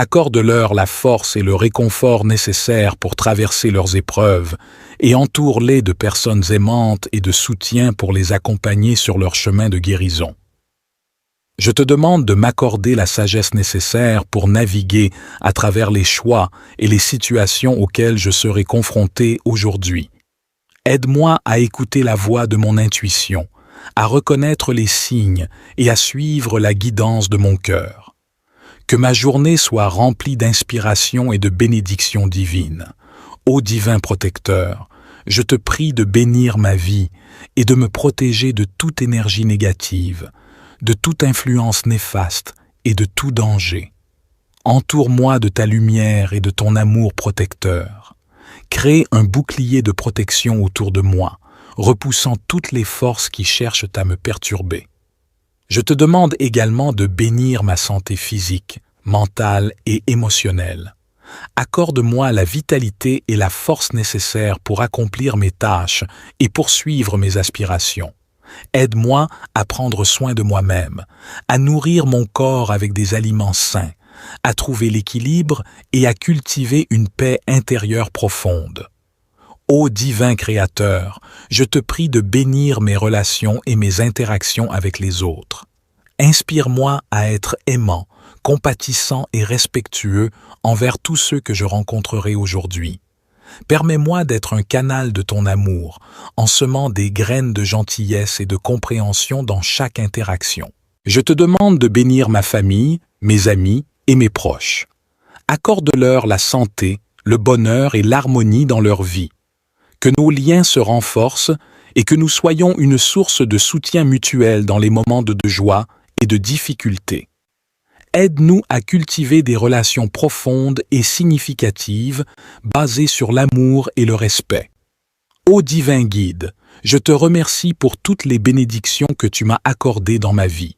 Accorde-leur la force et le réconfort nécessaires pour traverser leurs épreuves et entoure-les de personnes aimantes et de soutien pour les accompagner sur leur chemin de guérison. Je te demande de m'accorder la sagesse nécessaire pour naviguer à travers les choix et les situations auxquelles je serai confronté aujourd'hui. Aide-moi à écouter la voix de mon intuition, à reconnaître les signes et à suivre la guidance de mon cœur. Que ma journée soit remplie d'inspiration et de bénédictions divines. Ô divin protecteur, je te prie de bénir ma vie et de me protéger de toute énergie négative, de toute influence néfaste et de tout danger. Entoure-moi de ta lumière et de ton amour protecteur. Crée un bouclier de protection autour de moi, repoussant toutes les forces qui cherchent à me perturber. Je te demande également de bénir ma santé physique, mentale et émotionnelle. Accorde-moi la vitalité et la force nécessaires pour accomplir mes tâches et poursuivre mes aspirations. Aide-moi à prendre soin de moi-même, à nourrir mon corps avec des aliments sains, à trouver l'équilibre et à cultiver une paix intérieure profonde. Ô divin Créateur, je te prie de bénir mes relations et mes interactions avec les autres. Inspire-moi à être aimant, compatissant et respectueux envers tous ceux que je rencontrerai aujourd'hui. Permets-moi d'être un canal de ton amour, en semant des graines de gentillesse et de compréhension dans chaque interaction. Je te demande de bénir ma famille, mes amis et mes proches. Accorde-leur la santé, le bonheur et l'harmonie dans leur vie. Que nos liens se renforcent et que nous soyons une source de soutien mutuel dans les moments de joie et de difficulté. Aide-nous à cultiver des relations profondes et significatives basées sur l'amour et le respect. Ô divin guide, je te remercie pour toutes les bénédictions que tu m'as accordées dans ma vie.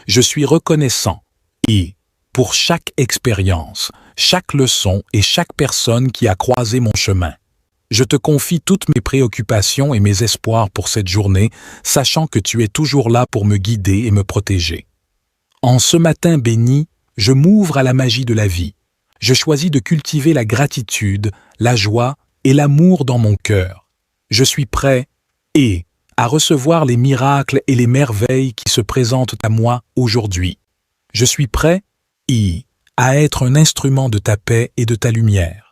Je suis reconnaissant pour chaque expérience, chaque leçon et chaque personne qui a croisé mon chemin. Je te confie toutes mes préoccupations et mes espoirs pour cette journée, sachant que tu es toujours là pour me guider et me protéger. En ce matin béni, je m'ouvre à la magie de la vie. Je choisis de cultiver la gratitude, la joie et l'amour dans mon cœur. Je suis prêt à recevoir les miracles et les merveilles qui se présentent à moi aujourd'hui. Je suis prêt à être un instrument de ta paix et de ta lumière.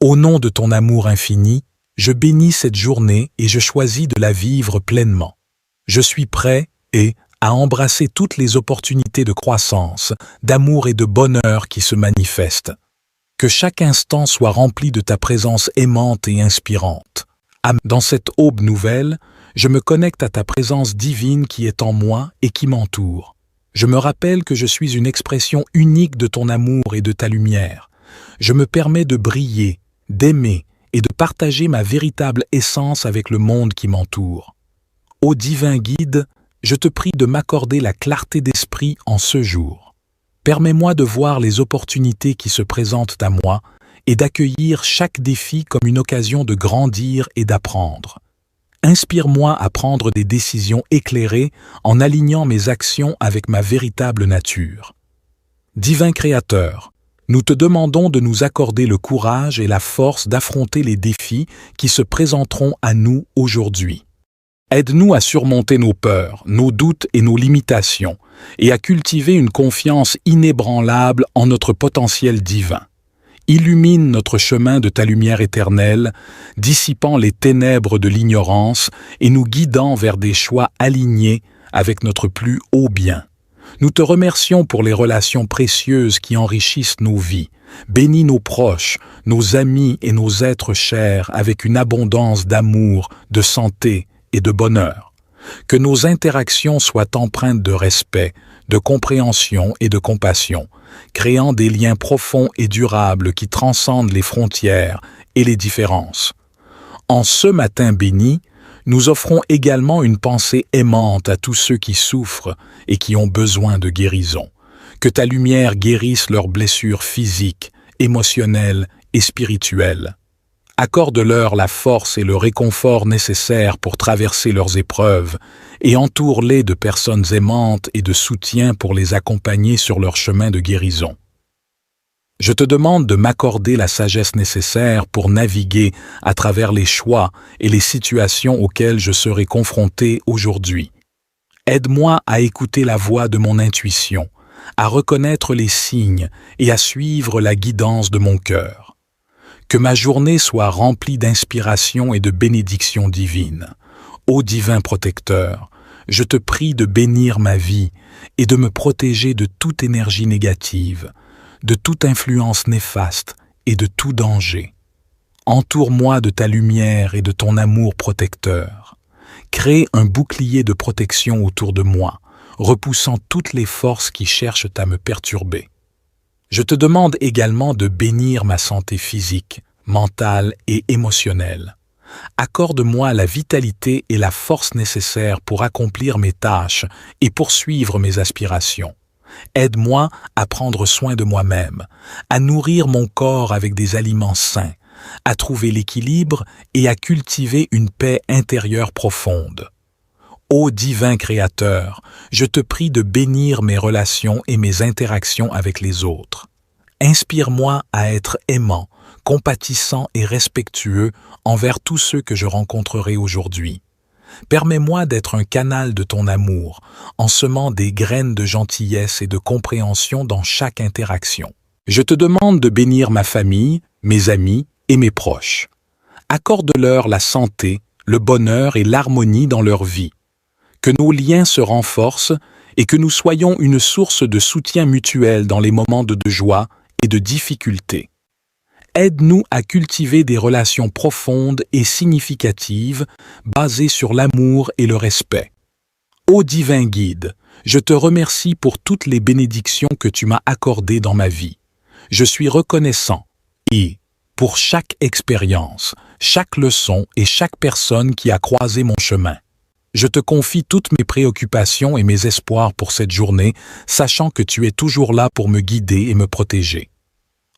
Au nom de ton amour infini, je bénis cette journée et je choisis de la vivre pleinement. Je suis prêt à embrasser toutes les opportunités de croissance, d'amour et de bonheur qui se manifestent. Que chaque instant soit rempli de ta présence aimante et inspirante. Dans cette aube nouvelle, je me connecte à ta présence divine qui est en moi et qui m'entoure. Je me rappelle que je suis une expression unique de ton amour et de ta lumière. Je me permets de briller, d'aimer et de partager ma véritable essence avec le monde qui m'entoure. Ô divin guide, je te prie de m'accorder la clarté d'esprit en ce jour. Permets-moi de voir les opportunités qui se présentent à moi et d'accueillir chaque défi comme une occasion de grandir et d'apprendre. Inspire-moi à prendre des décisions éclairées en alignant mes actions avec ma véritable nature. Divin Créateur, nous te demandons de nous accorder le courage et la force d'affronter les défis qui se présenteront à nous aujourd'hui. Aide-nous à surmonter nos peurs, nos doutes et nos limitations, et à cultiver une confiance inébranlable en notre potentiel divin. Illumine notre chemin de ta lumière éternelle, dissipant les ténèbres de l'ignorance et nous guidant vers des choix alignés avec notre plus haut bien. Nous te remercions pour les relations précieuses qui enrichissent nos vies. Bénis nos proches, nos amis et nos êtres chers avec une abondance d'amour, de santé et de bonheur. Que nos interactions soient empreintes de respect, de compréhension et de compassion, créant des liens profonds et durables qui transcendent les frontières et les différences. En ce matin béni, nous offrons également une pensée aimante à tous ceux qui souffrent et qui ont besoin de guérison. Que ta lumière guérisse leurs blessures physiques, émotionnelles et spirituelles. Accorde-leur la force et le réconfort nécessaires pour traverser leurs épreuves et entoure-les de personnes aimantes et de soutien pour les accompagner sur leur chemin de guérison. Je te demande de m'accorder la sagesse nécessaire pour naviguer à travers les choix et les situations auxquelles je serai confronté aujourd'hui. Aide-moi à écouter la voix de mon intuition, à reconnaître les signes et à suivre la guidance de mon cœur. Que ma journée soit remplie d'inspiration et de bénédictions divines. Ô divin protecteur, je te prie de bénir ma vie et de me protéger de toute énergie négative, de toute influence néfaste et de tout danger. Entoure-moi de ta lumière et de ton amour protecteur. Crée un bouclier de protection autour de moi, repoussant toutes les forces qui cherchent à me perturber. Je te demande également de bénir ma santé physique, mentale et émotionnelle. Accorde-moi la vitalité et la force nécessaires pour accomplir mes tâches et poursuivre mes aspirations. Aide-moi à prendre soin de moi-même, à nourrir mon corps avec des aliments sains, à trouver l'équilibre et à cultiver une paix intérieure profonde. Ô divin Créateur, je te prie de bénir mes relations et mes interactions avec les autres. Inspire-moi à être aimant, compatissant et respectueux envers tous ceux que je rencontrerai aujourd'hui. Permets-moi d'être un canal de ton amour, en semant des graines de gentillesse et de compréhension dans chaque interaction. Je te demande de bénir ma famille, mes amis et mes proches. Accorde-leur la santé, le bonheur et l'harmonie dans leur vie. Que nos liens se renforcent et que nous soyons une source de soutien mutuel dans les moments de joie et de difficulté. Aide-nous à cultiver des relations profondes et significatives basées sur l'amour et le respect. Ô divin guide, je te remercie pour toutes les bénédictions que tu m'as accordées dans ma vie. Je suis reconnaissant pour chaque expérience, chaque leçon et chaque personne qui a croisé mon chemin. Je te confie toutes mes préoccupations et mes espoirs pour cette journée, sachant que tu es toujours là pour me guider et me protéger.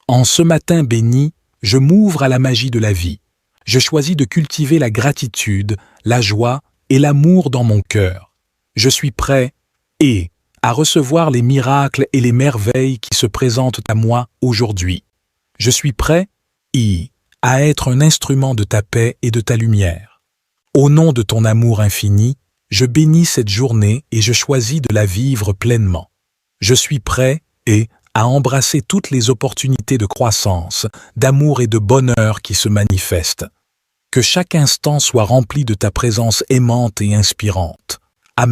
En ce matin béni, je m'ouvre à la magie de la vie. Je choisis de cultiver la gratitude, la joie et l'amour dans mon cœur. Je suis prêt à recevoir les miracles et les merveilles qui se présentent à moi aujourd'hui. Je suis prêt à être un instrument de ta paix et de ta lumière. Au nom de ton amour infini, je bénis cette journée et je choisis de la vivre pleinement. Je suis prêt à embrasser toutes les opportunités de croissance, d'amour et de bonheur qui se manifestent. Que chaque instant soit rempli de ta présence aimante et inspirante.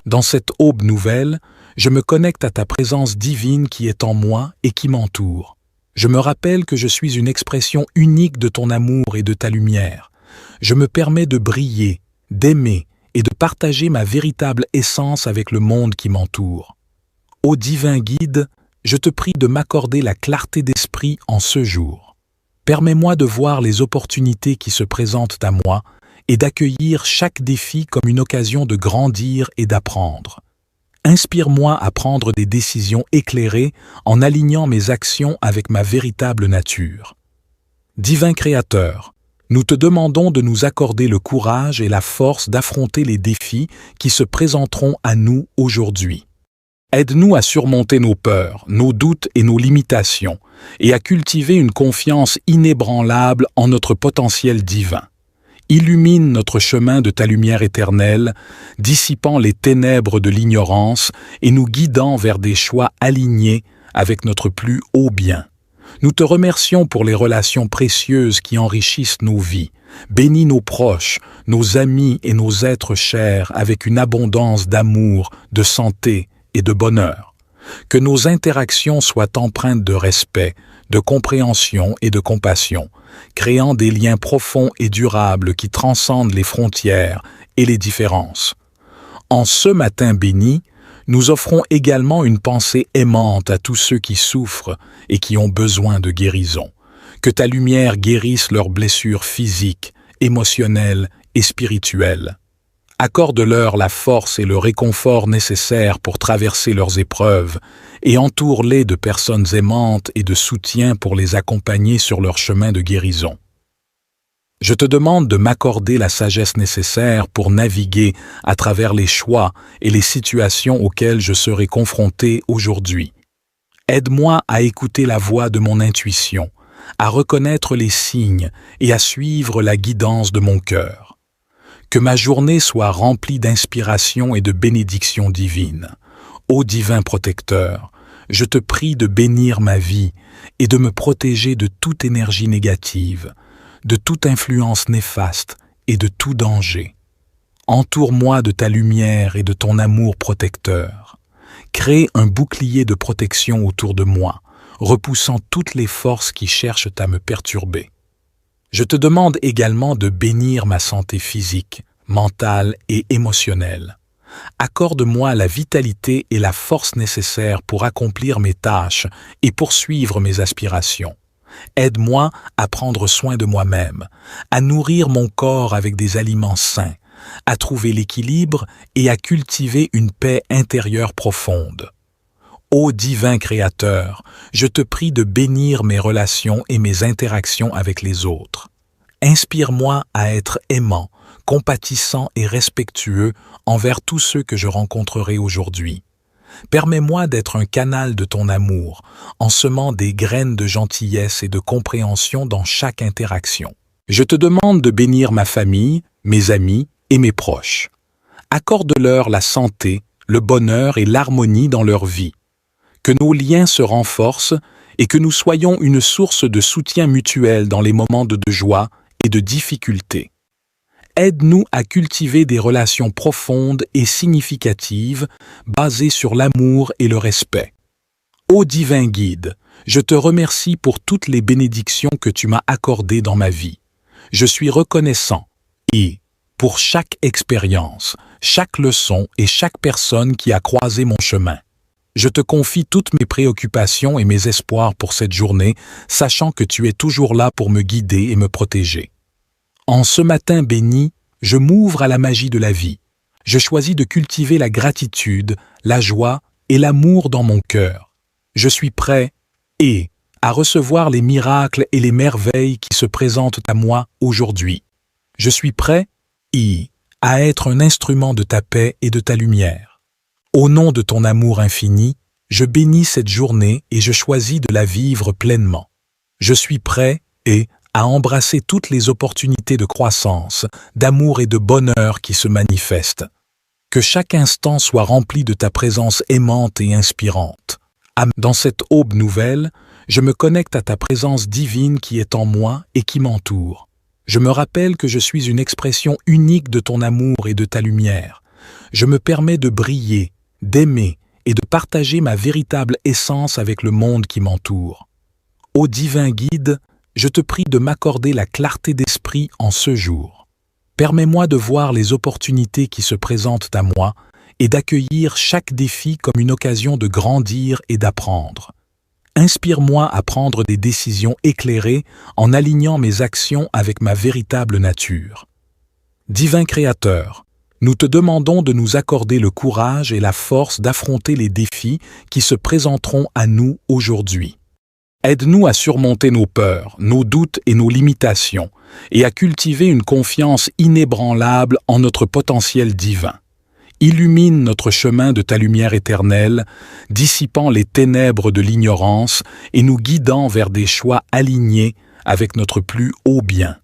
Dans cette aube nouvelle, je me connecte à ta présence divine qui est en moi et qui m'entoure. Je me rappelle que je suis une expression unique de ton amour et de ta lumière. Je me permets de briller, d'aimer et de partager ma véritable essence avec le monde qui m'entoure. Ô divin guide, je te prie de m'accorder la clarté d'esprit en ce jour. Permets-moi de voir les opportunités qui se présentent à moi et d'accueillir chaque défi comme une occasion de grandir et d'apprendre. Inspire-moi à prendre des décisions éclairées en alignant mes actions avec ma véritable nature. Divin Créateur, nous te demandons de nous accorder le courage et la force d'affronter les défis qui se présenteront à nous aujourd'hui. Aide-nous à surmonter nos peurs, nos doutes et nos limitations, et à cultiver une confiance inébranlable en notre potentiel divin. Illumine notre chemin de ta lumière éternelle, dissipant les ténèbres de l'ignorance et nous guidant vers des choix alignés avec notre plus haut bien. Nous te remercions pour les relations précieuses qui enrichissent nos vies. Bénis nos proches, nos amis et nos êtres chers avec une abondance d'amour, de santé et de bonheur. Que nos interactions soient empreintes de respect, de compréhension et de compassion, créant des liens profonds et durables qui transcendent les frontières et les différences. En ce matin béni, nous offrons également une pensée aimante à tous ceux qui souffrent et qui ont besoin de guérison. Que ta lumière guérisse leurs blessures physiques, émotionnelles et spirituelles. Accorde-leur la force et le réconfort nécessaires pour traverser leurs épreuves et entoure-les de personnes aimantes et de soutien pour les accompagner sur leur chemin de guérison. Je te demande de m'accorder la sagesse nécessaire pour naviguer à travers les choix et les situations auxquelles je serai confronté aujourd'hui. Aide-moi à écouter la voix de mon intuition, à reconnaître les signes et à suivre la guidance de mon cœur. Que ma journée soit remplie d'inspiration et de bénédictions divines. Ô divin protecteur, je te prie de bénir ma vie et de me protéger de toute énergie négative, de toute influence néfaste et de tout danger. Entoure-moi de ta lumière et de ton amour protecteur. Crée un bouclier de protection autour de moi, repoussant toutes les forces qui cherchent à me perturber. Je te demande également de bénir ma santé physique, mentale et émotionnelle. Accorde-moi la vitalité et la force nécessaires pour accomplir mes tâches et poursuivre mes aspirations. Aide-moi à prendre soin de moi-même, à nourrir mon corps avec des aliments sains, à trouver l'équilibre et à cultiver une paix intérieure profonde. Ô divin Créateur, je te prie de bénir mes relations et mes interactions avec les autres. Inspire-moi à être aimant, compatissant et respectueux envers tous ceux que je rencontrerai aujourd'hui. Permets-moi d'être un canal de ton amour, en semant des graines de gentillesse et de compréhension dans chaque interaction. Je te demande de bénir ma famille, mes amis et mes proches. Accorde-leur la santé, le bonheur et l'harmonie dans leur vie. Que nos liens se renforcent et que nous soyons une source de soutien mutuel dans les moments de joie et de difficulté. Aide-nous à cultiver des relations profondes et significatives basées sur l'amour et le respect. Ô divin guide, je te remercie pour toutes les bénédictions que tu m'as accordées dans ma vie. Je suis reconnaissant et, pour chaque expérience, chaque leçon et chaque personne qui a croisé mon chemin. Je te confie toutes mes préoccupations et mes espoirs pour cette journée, sachant que tu es toujours là pour me guider et me protéger. En ce matin béni, je m'ouvre à la magie de la vie. Je choisis de cultiver la gratitude, la joie et l'amour dans mon cœur. Je suis prêt à recevoir les miracles et les merveilles qui se présentent à moi aujourd'hui. Je suis prêt à être un instrument de ta paix et de ta lumière. Au nom de ton amour infini, je bénis cette journée et je choisis de la vivre pleinement. Je suis prêt à embrasser toutes les opportunités de croissance, d'amour et de bonheur qui se manifestent. Que chaque instant soit rempli de ta présence aimante et inspirante. Dans cette aube nouvelle, je me connecte à ta présence divine qui est en moi et qui m'entoure. Je me rappelle que je suis une expression unique de ton amour et de ta lumière. Je me permets de briller, d'aimer et de partager ma véritable essence avec le monde qui m'entoure. Ô divin guide, je te prie de m'accorder la clarté d'esprit en ce jour. Permets-moi de voir les opportunités qui se présentent à moi et d'accueillir chaque défi comme une occasion de grandir et d'apprendre. Inspire-moi à prendre des décisions éclairées en alignant mes actions avec ma véritable nature. Divin Créateur, nous te demandons de nous accorder le courage et la force d'affronter les défis qui se présenteront à nous aujourd'hui. Aide-nous à surmonter nos peurs, nos doutes et nos limitations, et à cultiver une confiance inébranlable en notre potentiel divin. Illumine notre chemin de ta lumière éternelle, dissipant les ténèbres de l'ignorance et nous guidant vers des choix alignés avec notre plus haut bien.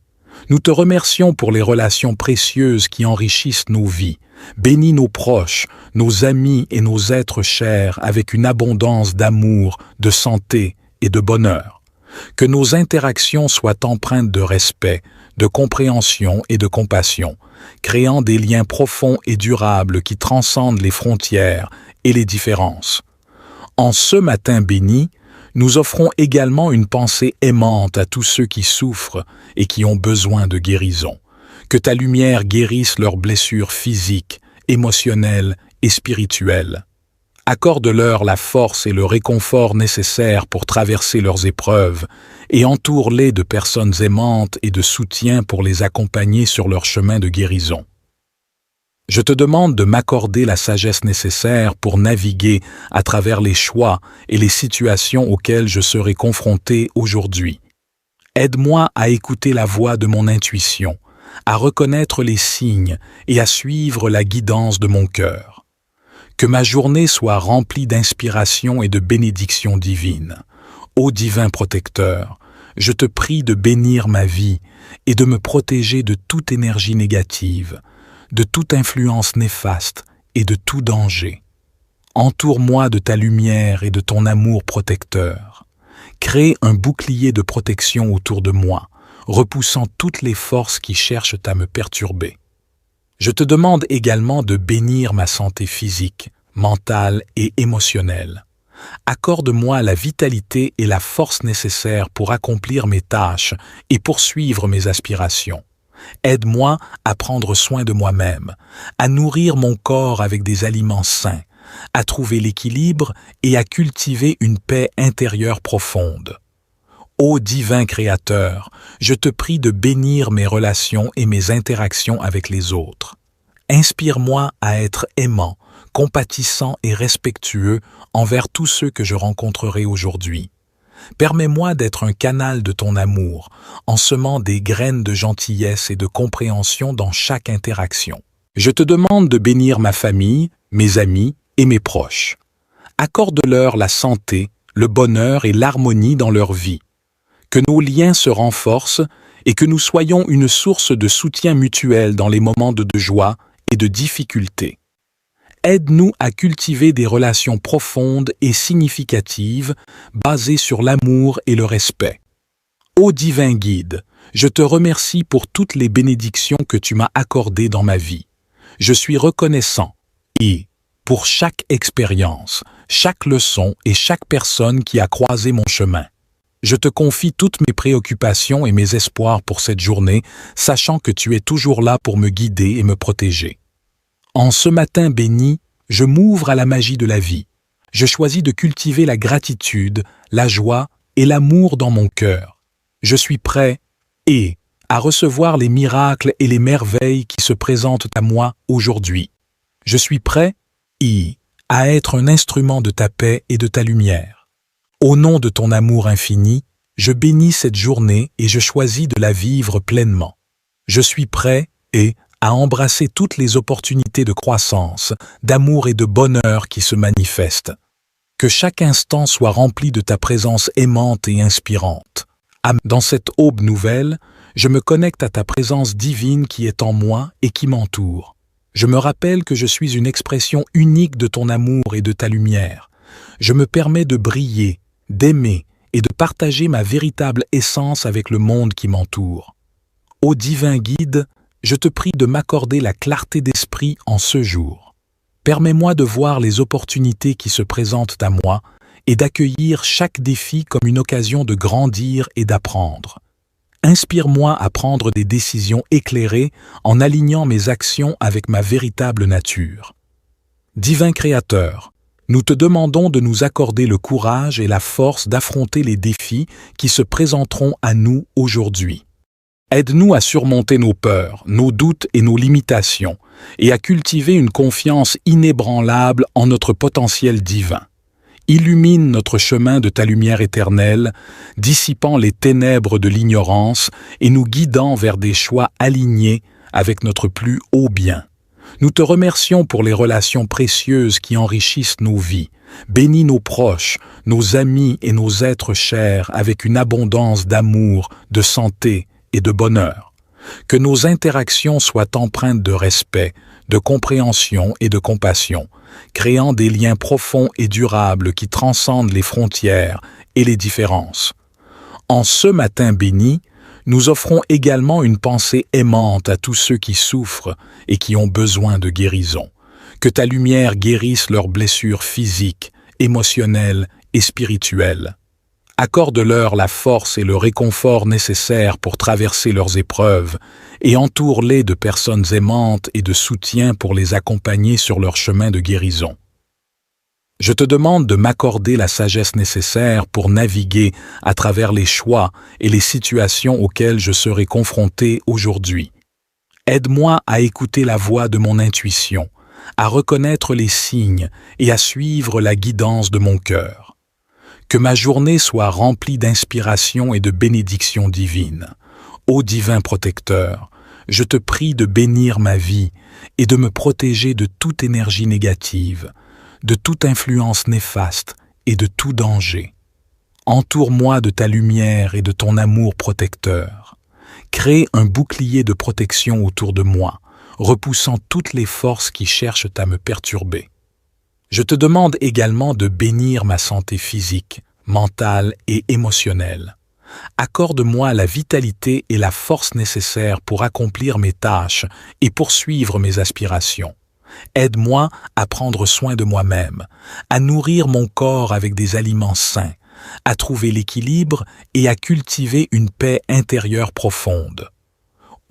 Nous te remercions pour les relations précieuses qui enrichissent nos vies. Bénis nos proches, nos amis et nos êtres chers avec une abondance d'amour, de santé et de bonheur. Que nos interactions soient empreintes de respect, de compréhension et de compassion, créant des liens profonds et durables qui transcendent les frontières et les différences. En ce matin béni, nous offrons également une pensée aimante à tous ceux qui souffrent et qui ont besoin de guérison. Que ta lumière guérisse leurs blessures physiques, émotionnelles et spirituelles. Accorde-leur la force et le réconfort nécessaires pour traverser leurs épreuves et entoure-les de personnes aimantes et de soutien pour les accompagner sur leur chemin de guérison. Je te demande de m'accorder la sagesse nécessaire pour naviguer à travers les choix et les situations auxquelles je serai confronté aujourd'hui. Aide-moi à écouter la voix de mon intuition, à reconnaître les signes et à suivre la guidance de mon cœur. Que ma journée soit remplie d'inspiration et de bénédictions divines. Ô divin protecteur, je te prie de bénir ma vie et de me protéger de toute énergie négative, de toute influence néfaste et de tout danger. Entoure-moi de ta lumière et de ton amour protecteur. Crée un bouclier de protection autour de moi, repoussant toutes les forces qui cherchent à me perturber. Je te demande également de bénir ma santé physique, mentale et émotionnelle. Accorde-moi la vitalité et la force nécessaires pour accomplir mes tâches et poursuivre mes aspirations. Aide-moi à prendre soin de moi-même, à nourrir mon corps avec des aliments sains, à trouver l'équilibre et à cultiver une paix intérieure profonde. Ô divin Créateur, je te prie de bénir mes relations et mes interactions avec les autres. Inspire-moi à être aimant, compatissant et respectueux envers tous ceux que je rencontrerai aujourd'hui. Permets-moi d'être un canal de ton amour, en semant des graines de gentillesse et de compréhension dans chaque interaction. Je te demande de bénir ma famille, mes amis et mes proches. Accorde-leur la santé, le bonheur et l'harmonie dans leur vie. Que nos liens se renforcent et que nous soyons une source de soutien mutuel dans les moments de joie et de difficulté. Aide-nous à cultiver des relations profondes et significatives basées sur l'amour et le respect. Ô divin guide, je te remercie pour toutes les bénédictions que tu m'as accordées dans ma vie. Je suis reconnaissant et, pour chaque expérience, chaque leçon et chaque personne qui a croisé mon chemin. Je te confie toutes mes préoccupations et mes espoirs pour cette journée, sachant que tu es toujours là pour me guider et me protéger. En ce matin béni, je m'ouvre à la magie de la vie. Je choisis de cultiver la gratitude, la joie et l'amour dans mon cœur. Je suis prêt à recevoir les miracles et les merveilles qui se présentent à moi aujourd'hui. Je suis prêt à être un instrument de ta paix et de ta lumière. Au nom de ton amour infini, je bénis cette journée et je choisis de la vivre pleinement. Je suis prêt à embrasser toutes les opportunités de croissance, d'amour et de bonheur qui se manifestent. Que chaque instant soit rempli de ta présence aimante et inspirante. Dans cette aube nouvelle, je me connecte à ta présence divine qui est en moi et qui m'entoure. Je me rappelle que je suis une expression unique de ton amour et de ta lumière. Je me permets de briller, d'aimer et de partager ma véritable essence avec le monde qui m'entoure. Ô divin guide, je te prie de m'accorder la clarté d'esprit en ce jour. Permets-moi de voir les opportunités qui se présentent à moi et d'accueillir chaque défi comme une occasion de grandir et d'apprendre. Inspire-moi à prendre des décisions éclairées en alignant mes actions avec ma véritable nature. Divin Créateur, nous te demandons de nous accorder le courage et la force d'affronter les défis qui se présenteront à nous aujourd'hui. Aide-nous à surmonter nos peurs, nos doutes et nos limitations, et à cultiver une confiance inébranlable en notre potentiel divin. Illumine notre chemin de ta lumière éternelle, dissipant les ténèbres de l'ignorance et nous guidant vers des choix alignés avec notre plus haut bien. Nous te remercions pour les relations précieuses qui enrichissent nos vies. Bénis nos proches, nos amis et nos êtres chers avec une abondance d'amour, de santé et de bonheur. Que nos interactions soient empreintes de respect, de compréhension et de compassion, créant des liens profonds et durables qui transcendent les frontières et les différences. En ce matin béni, nous offrons également une pensée aimante à tous ceux qui souffrent et qui ont besoin de guérison. Que ta lumière guérisse leurs blessures physiques, émotionnelles et spirituelles. Accorde-leur la force et le réconfort nécessaires pour traverser leurs épreuves et entoure-les de personnes aimantes et de soutien pour les accompagner sur leur chemin de guérison. Je te demande de m'accorder la sagesse nécessaire pour naviguer à travers les choix et les situations auxquelles je serai confronté aujourd'hui. Aide-moi à écouter la voix de mon intuition, à reconnaître les signes et à suivre la guidance de mon cœur. Que ma journée soit remplie d'inspiration et de bénédictions divines. Ô divin protecteur, je te prie de bénir ma vie et de me protéger de toute énergie négative, de toute influence néfaste et de tout danger. Entoure-moi de ta lumière et de ton amour protecteur. Crée un bouclier de protection autour de moi, repoussant toutes les forces qui cherchent à me perturber. Je te demande également de bénir ma santé physique, mentale et émotionnelle. Accorde-moi la vitalité et la force nécessaires pour accomplir mes tâches et poursuivre mes aspirations. Aide-moi à prendre soin de moi-même, à nourrir mon corps avec des aliments sains, à trouver l'équilibre et à cultiver une paix intérieure profonde.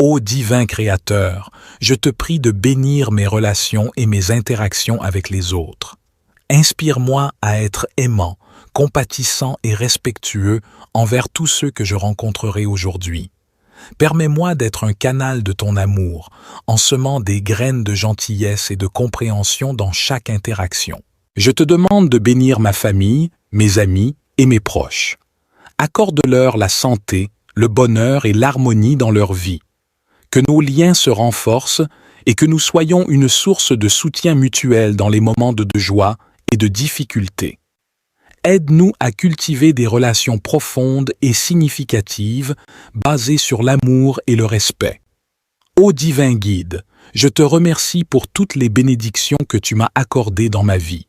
Ô divin Créateur, je te prie de bénir mes relations et mes interactions avec les autres. Inspire-moi à être aimant, compatissant et respectueux envers tous ceux que je rencontrerai aujourd'hui. Permets-moi d'être un canal de ton amour, en semant des graines de gentillesse et de compréhension dans chaque interaction. Je te demande de bénir ma famille, mes amis et mes proches. Accorde-leur la santé, le bonheur et l'harmonie dans leur vie. Que nos liens se renforcent et que nous soyons une source de soutien mutuel dans les moments de joie et de difficulté. Aide-nous à cultiver des relations profondes et significatives basées sur l'amour et le respect. Ô divin guide, je te remercie pour toutes les bénédictions que tu m'as accordées dans ma vie.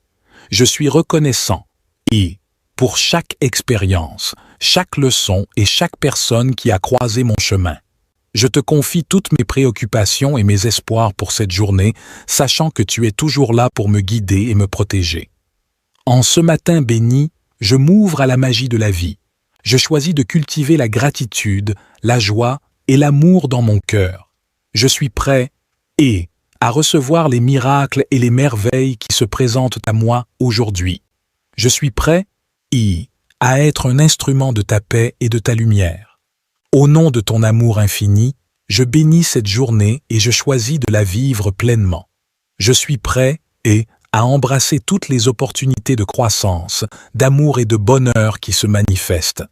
Je suis reconnaissant et, pour chaque expérience, chaque leçon et chaque personne qui a croisé mon chemin. Je te confie toutes mes préoccupations et mes espoirs pour cette journée, sachant que tu es toujours là pour me guider et me protéger. En ce matin béni, je m'ouvre à la magie de la vie. Je choisis de cultiver la gratitude, la joie et l'amour dans mon cœur. Je suis prêt à recevoir les miracles et les merveilles qui se présentent à moi aujourd'hui. Je suis prêt à être un instrument de ta paix et de ta lumière. Au nom de ton amour infini, je bénis cette journée et je choisis de la vivre pleinement. Je suis prêt à embrasser toutes les opportunités de croissance, d'amour et de bonheur qui se manifestent.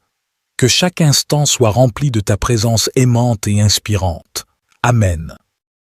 Que chaque instant soit rempli de ta présence aimante et inspirante. Amen.